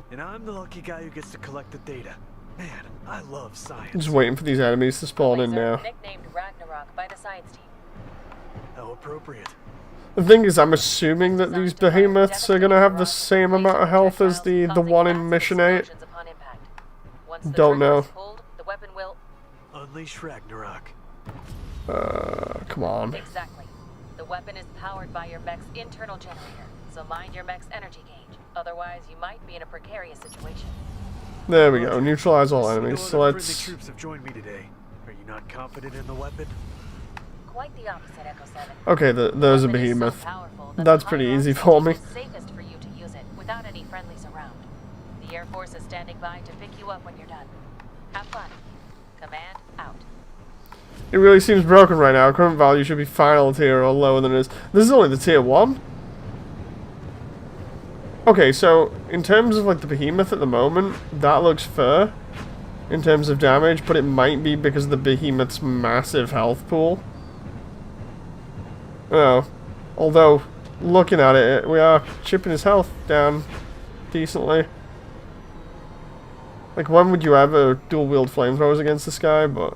Speaker 3: And I'm the lucky guy who gets to collect the data. Man, I love science.
Speaker 1: Just waiting for these enemies to spawn in now.
Speaker 2: Nicknamed Ragnarok by the science team.
Speaker 3: How appropriate.
Speaker 1: The thing is, I'm assuming that these behemoths are going to have the same amount of health as the one in Mission 8. Don't know.
Speaker 2: The weapon will
Speaker 3: unleash Ragnarok.
Speaker 1: Come on.
Speaker 2: Exactly. The weapon is powered by your mech's internal generator, so mind your mech's energy gauge. Otherwise, you might be in a precarious situation.
Speaker 1: There we go. Neutralize all enemies. So let's...
Speaker 3: troops have joined me today. Are you not confident in the weapon?
Speaker 2: Quite the opposite, Echo 7.
Speaker 1: Okay, there's a behemoth. That's pretty easy for me.
Speaker 2: Safest for you to use it without any friendlies around. The Air Force is standing by to pick you up when you're done. Have fun. Command out.
Speaker 1: It really seems broken right now. Current value should be final tier or lower than it is. This is only the tier 1? Okay, so in terms of like the behemoth at the moment, that looks fair in terms of damage, but it might be because of the behemoth's massive health pool. Oh, although looking at it, we are chipping his health down decently. Like, when would you ever dual-wield flamethrowers against this guy? But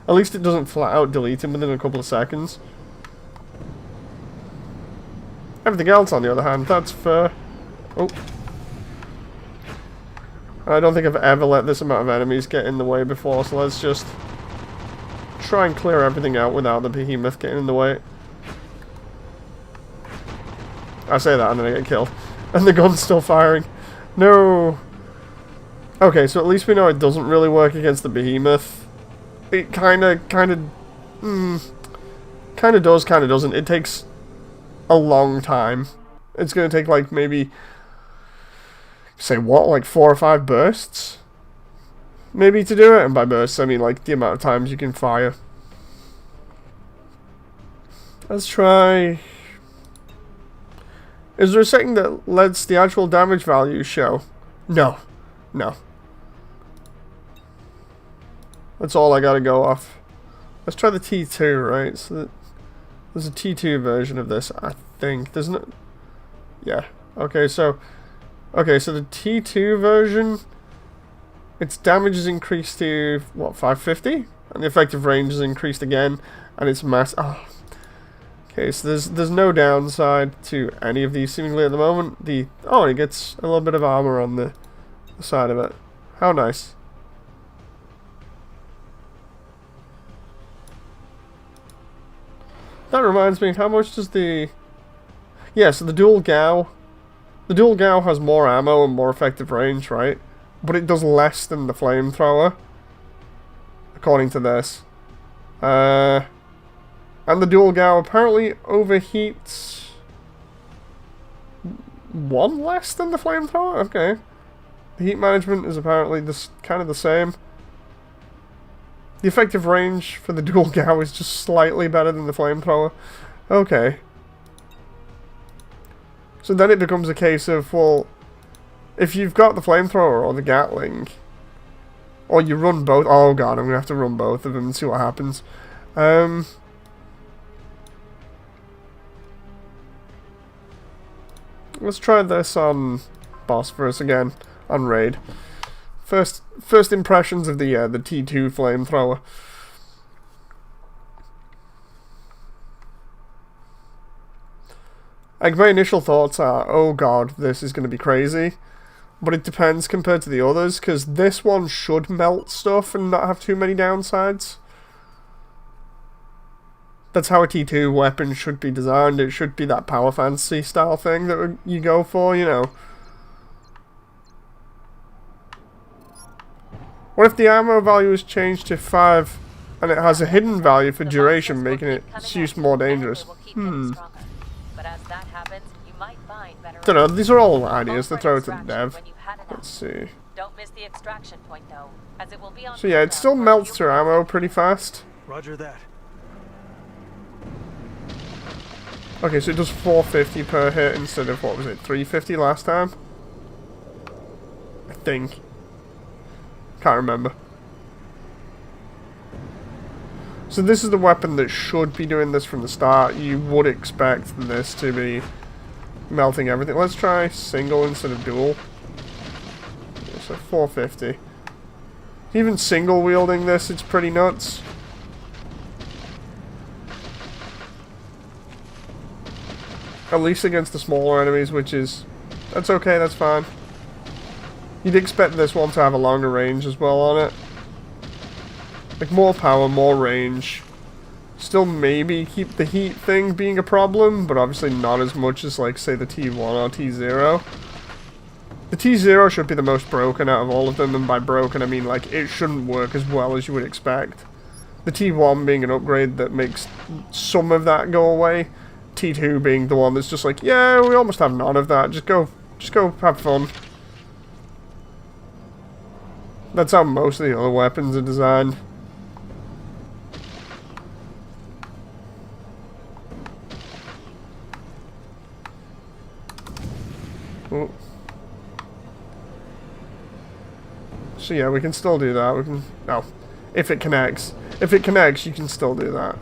Speaker 1: at least it doesn't flat-out delete him within a couple of seconds. Everything else, on the other hand, that's fair. Oh. I don't think I've ever let this amount of enemies get in the way before, so let's just try and clear everything out without the behemoth getting in the way. I say that and then I get killed. And the gun's still firing. No! Okay, so at least we know it doesn't really work against the behemoth. It kinda does, kinda doesn't. It takes a long time. It's gonna take like maybe, say what, like 4 or 5 bursts? Maybe to do it, and by bursts I mean like the amount of times you can fire. Let's try... Is there a setting that lets the actual damage value show? No. No. That's all I gotta go off. Let's try the T2, right? So there's a T2 version of this, I think. There's no... Yeah. Okay, so the T2 version, its damage is increased to, what, 550? And the effective range is increased again, and its mass... Oh. Okay, so there's no downside to any of these seemingly at the moment. Oh, it gets a little bit of armor on the side of it. How nice. That reminds me, how much does the... Yeah, so the dual Gao... The dual Gao has more ammo and more effective range, right? But it does less than the Flamethrower. According to this. And the dual Gao apparently overheats... 1 less than the Flamethrower? Okay. The heat management is apparently kind of the same. The effective range for the dual Gao is just slightly better than the Flamethrower. Okay. So then it becomes a case of, well, if you've got the Flamethrower or the Gatling, or you run both... Oh god, I'm going to have to run both of them and see what happens. Let's try this on Bosphorus again, on Raid. First impressions of the T2 Flamethrower. Like, my initial thoughts are, oh god, this is going to be crazy. But it depends compared to the others, because this one should melt stuff and not have too many downsides. That's how a T2 weapon should be designed. It should be that power fantasy style thing that you go for, you know. What if the ammo value is changed to 5 and it has a hidden value for duration, making its use more dangerous? Don't know, these are all ideas to throw to the dev. Let's see.
Speaker 2: Don't miss the extraction point though, as it will be on.
Speaker 1: So yeah, it still melts through ammo pretty fast.
Speaker 3: Roger that.
Speaker 1: Okay, so it does 450 per hit instead of, what was it, 350 last time? I think. Can't remember. So this is the weapon that should be doing this from the start. You would expect this to be melting everything. Let's try single instead of dual. So 450. Even single wielding this, it's pretty nuts. At least against the smaller enemies, which is... That's okay, that's fine. You'd expect this one to have a longer range as well on it. Like, more power, more range. Still maybe keep the heat thing being a problem, but obviously not as much as, like, say, the T1 or T0. The T0 should be the most broken out of all of them, and by broken I mean, like, it shouldn't work as well as you would expect. The T1 being an upgrade that makes some of that go away. T2 being the one that's just like, yeah, we almost have none of that, just go have fun. That's how most of the other weapons are designed. Ooh. So yeah, we can still do that. We can... No. If it connects. If it connects, you can still do that.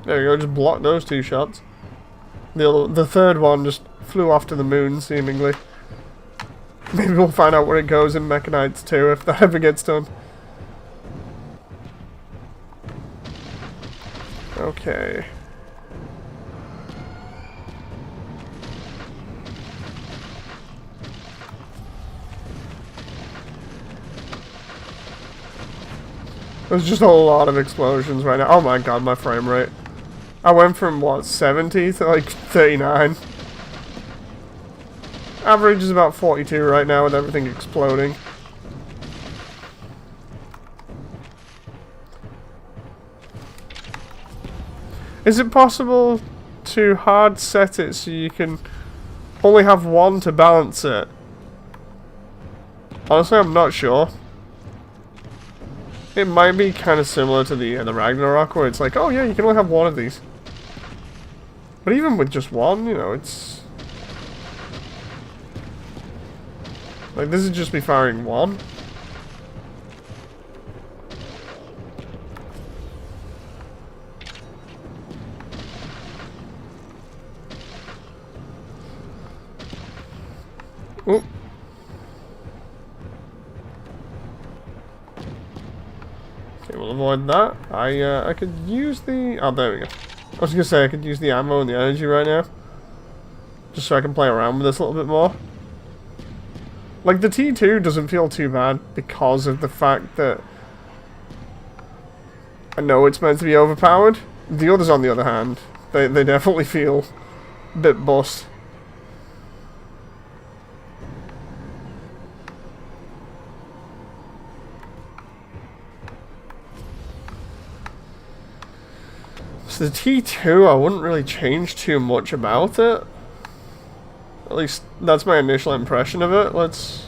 Speaker 1: There you go, just block those 2 shots. The third one just flew off to the moon, seemingly. Maybe we'll find out where it goes in Mecha Knights 2, if that ever gets done. Okay. There's just a lot of explosions right now. Oh my god, my frame rate. I went from, what, 70 to like 39. Average is about 42 right now with everything exploding. Is it possible to hard set it so you can only have one to balance it? Honestly, I'm not sure. It might be kind of similar to the Ragnarok, where it's like, oh yeah, you can only have one of these. But even with just one, you know, it's... Like, this is just me firing one. Oop. Okay, we'll avoid that. I could use the... Oh, there we go. I was gonna say I could use the ammo and the energy right now. Just so I can play around with this a little bit more. Like, the T2 doesn't feel too bad because of the fact that I know it's meant to be overpowered. The others, on the other hand, they definitely feel a bit bust. So the T2, I wouldn't really change too much about it. At least that's my initial impression of it.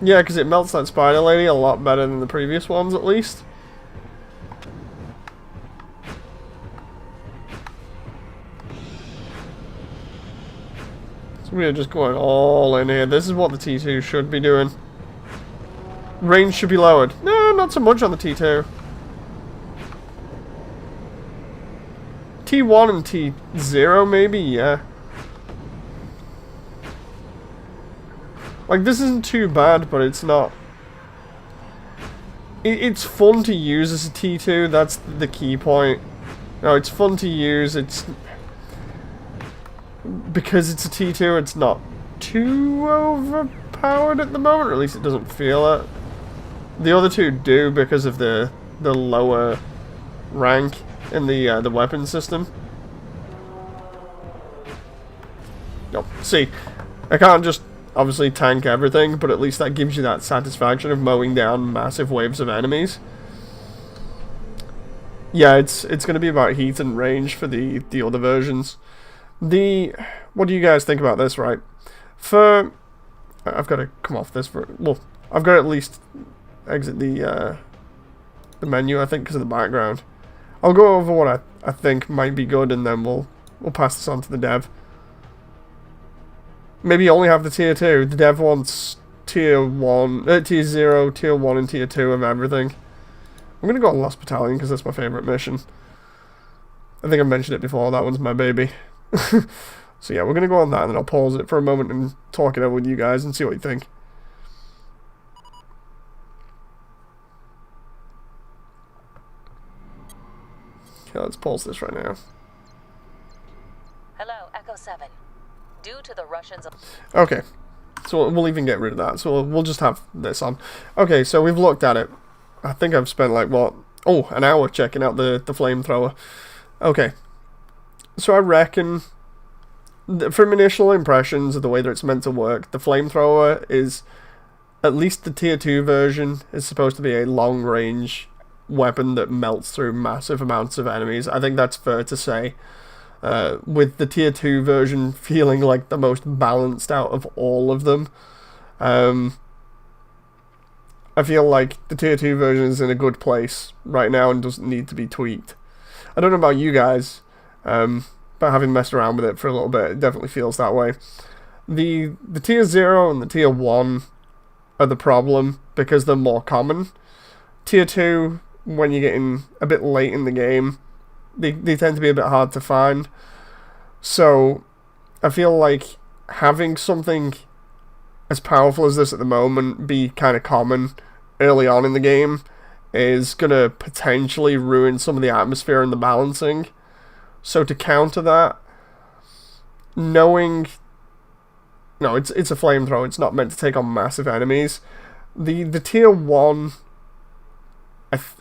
Speaker 1: Yeah, because it melts that spider lady a lot better than the previous ones, at least. So we are just going all in here. This is what the T2 should be doing. Range should be lowered. No, not so much on the T2. T1 and T0 maybe, yeah. Like, this isn't too bad, but it's not... It's fun to use as a T2, that's the key point. No, it's fun to use, it's... Because it's a T2, it's not too overpowered at the moment, or at least it doesn't feel it. The other two do because of the lower rank in the weapon system. No, see, I can't just obviously tank everything, but at least that gives you that satisfaction of mowing down massive waves of enemies. Yeah, it's going to be about heat and range for the other versions. What do you guys think about this, right? I've got to come off this for... Well, I've got to at least exit the menu, I think, because of the background. I'll go over what I think might be good, and then we'll pass this on to the dev. Maybe only have the tier 2. The dev wants tier 1, tier 0, tier 1, and tier 2 of everything. I'm going to go on Lost Battalion because that's my favourite mission. I think I mentioned it before, that one's my baby. So yeah, we're going to go on that, and then I'll pause it for a moment and talk it over with you guys and see what you think. Okay, let's pause this right now.
Speaker 2: Hello, Echo 7. Due to the Russians...
Speaker 1: Okay, so we'll even get rid of that. So we'll just have this on. Okay, so we've looked at it. I think I've spent like, what? Oh, an hour checking out the flamethrower. Okay, so I reckon, from initial impressions of the way that it's meant to work, the flamethrower is, at least the tier 2 version, is supposed to be a long-range weapon that melts through massive amounts of enemies. I think that's fair to say. With the tier 2 version feeling like the most balanced out of all of them. I feel like the tier 2 version is in a good place right now and doesn't need to be tweaked. I don't know about you guys, but having messed around with it for a little bit, it definitely feels that way. The tier 0 and the tier 1 are the problem because they're more common. Tier 2, when you're getting a bit late in the game, they tend to be a bit hard to find. So I feel like having something as powerful as this at the moment be kind of common early on in the game is going to potentially ruin some of the atmosphere and the balancing. So to counter that, knowing... No, it's a flamethrower, it's not meant to take on massive enemies. The tier 1...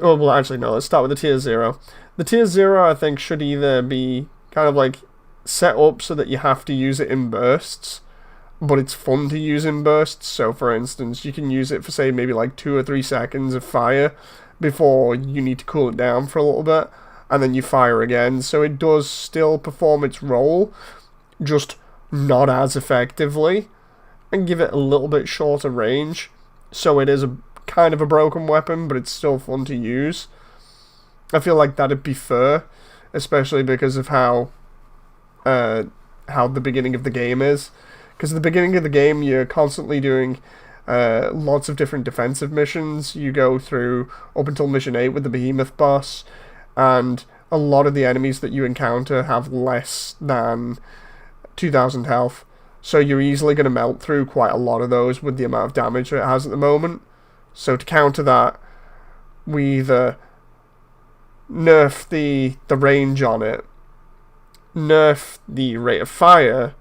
Speaker 1: oh, well, actually, no, let's start with the tier 0. The tier 0, I think, should either be kind of like set up so that you have to use it in bursts, but it's fun to use in bursts. So, for instance, you can use it for, say, maybe like 2 or 3 seconds of fire before you need to cool it down for a little bit, and then you fire again. So it does still perform its role, just not as effectively, and give it a little bit shorter range. So it is a kind of a broken weapon, but it's still fun to use. I feel like that'd be fair, especially because of how the beginning of the game is. Because at the beginning of the game, you're constantly doing lots of different defensive missions. You go through up until mission 8 with the Behemoth boss, and a lot of the enemies that you encounter have less than 2,000 health. So you're easily going to melt through quite a lot of those with the amount of damage that it has at the moment. So to counter that, we either nerf the range on it, nerf the rate of fire,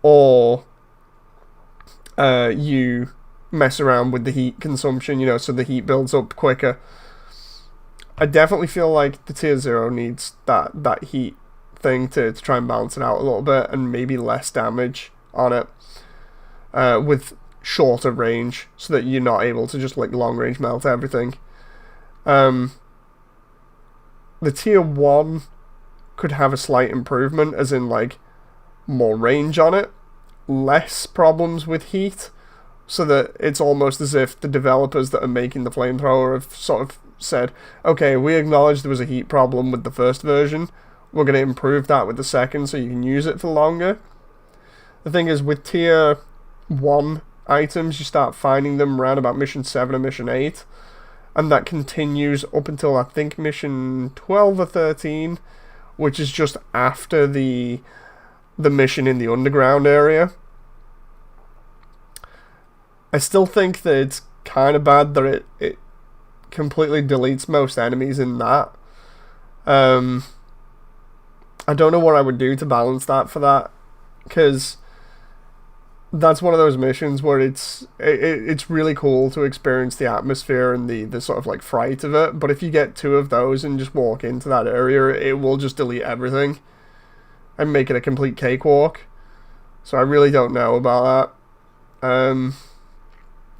Speaker 1: or you mess around with the heat consumption, you know, so the heat builds up quicker. I definitely feel like the tier 0 needs that heat thing to try and balance it out a little bit, and maybe less damage on it with shorter range, so that you're not able to just like long range melt everything. The tier 1 could have a slight improvement, as in like more range on it, less problems with heat, so that it's almost as if the developers that are making the flamethrower have sort of said, okay, we acknowledge there was a heat problem with the first version, we're going to improve that with the second so you can use it for longer. The thing is, with tier 1 items, you start finding them around about mission 7 or mission 8, and that continues up until I think mission 12 or 13, which is just after the mission in the underground area. I still think that it's kind of bad that it completely deletes most enemies in that. I don't know what I would do to balance that for that, because that's one of those missions where it's really cool to experience the atmosphere and the sort of like fright of it, but if you get 2 of those and just walk into that area, it will just delete everything and make it a complete cakewalk. So I really don't know about that.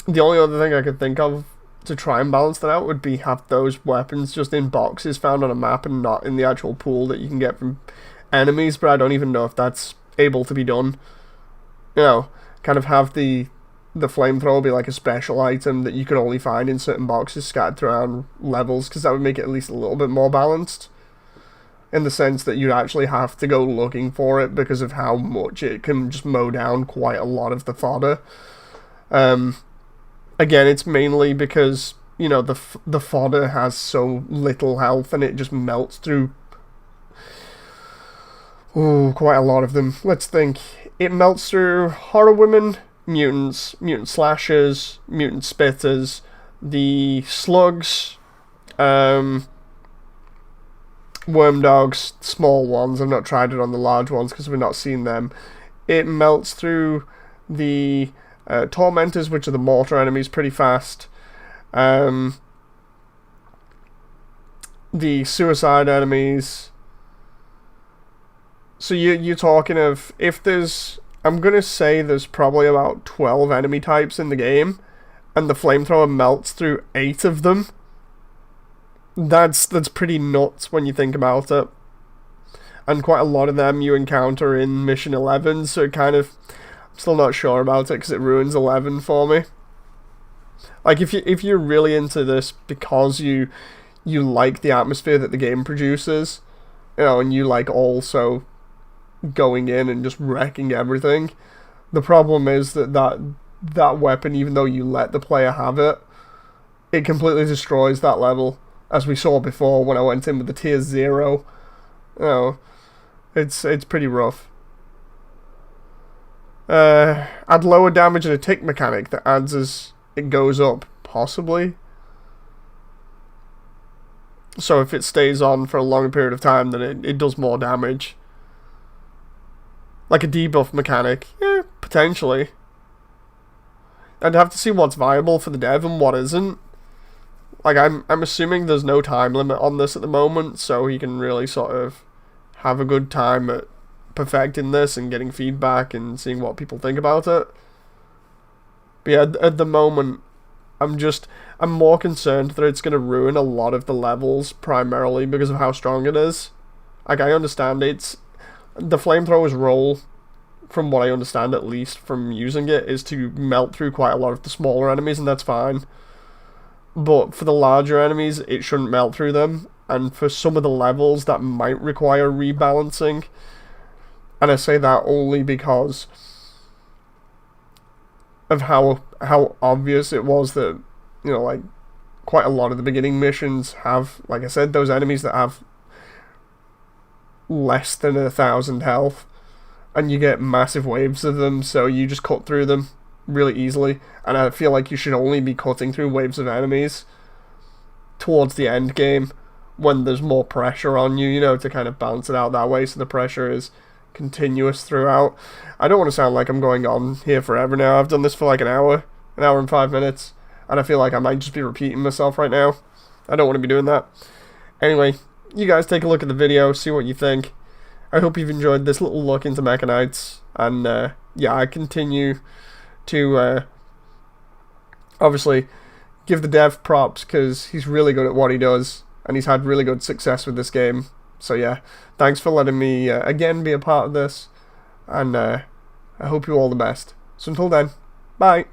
Speaker 1: The only other thing I could think of to try and balance that out would be have those weapons just in boxes found on a map and not in the actual pool that you can get from enemies, but I don't even know if that's able to be done. You know, kind of have the flamethrower be like a special item that you can only find in certain boxes scattered throughout levels, because that would make it at least a little bit more balanced, in the sense that you actually have to go looking for it because of how much it can just mow down quite a lot of the fodder. Again, it's mainly because, you know, the fodder has so little health and it just melts through quite a lot of them. Let's think. It melts through horror women, mutants, mutant slashers, mutant spitters, the slugs, worm dogs, small ones. I've not tried it on the large ones because we've not seen them. It melts through the tormentors, which are the mortar enemies, pretty fast. The suicide enemies. So you're talking of, if there's, I'm gonna say there's probably about 12 enemy types in the game, and the flamethrower melts through 8 of them. That's pretty nuts when you think about it. And quite a lot of them you encounter in mission 11, so it kind of, I'm still not sure about it because it ruins 11 for me. Like, if you're really into this because you like the atmosphere that the game produces, you know, and you like also going in and just wrecking everything, the problem is that weapon, even though you let the player have it, it completely destroys that level, as we saw before when I went in with the tier 0. You know, it's pretty rough. Add lower damage and a tick mechanic that adds as it goes up, possibly. So if it stays on for a longer period of time, then it does more damage. Like a debuff mechanic, yeah, potentially. I'd have to see what's viable for the dev and what isn't. Like, I'm assuming there's no time limit on this at the moment, so he can really sort of have a good time at perfecting this and getting feedback and seeing what people think about it. But yeah, at the moment, I'm more concerned that it's going to ruin a lot of the levels, primarily because of how strong it is. Like, I understand the flamethrower's role, from what I understand at least from using it, is to melt through quite a lot of the smaller enemies, and that's fine. But for the larger enemies, it shouldn't melt through them, and for some of the levels, that might require rebalancing. And I say that only because of how obvious it was that, you know, like, quite a lot of the beginning missions have, like I said, those enemies that have less than 1,000 health, and you get massive waves of them, so you just cut through them really easily. And I feel like you should only be cutting through waves of enemies towards the end game, when there's more pressure on you, you know, to kind of balance it out that way, so the pressure is continuous throughout. I don't want to sound like I'm going on here forever now. I've done this for like an hour. an hour and 5 minutes, and I feel like I might just be repeating myself right now. I don't want to be doing that. Anyway, you guys take a look at the video, see what you think. I hope you've enjoyed this little look into Mecha Knights, and yeah, I continue to obviously give the dev props because he's really good at what he does, and he's had really good success with this game. So yeah, thanks for letting me again be a part of this, and I hope you all the best. So until then, bye.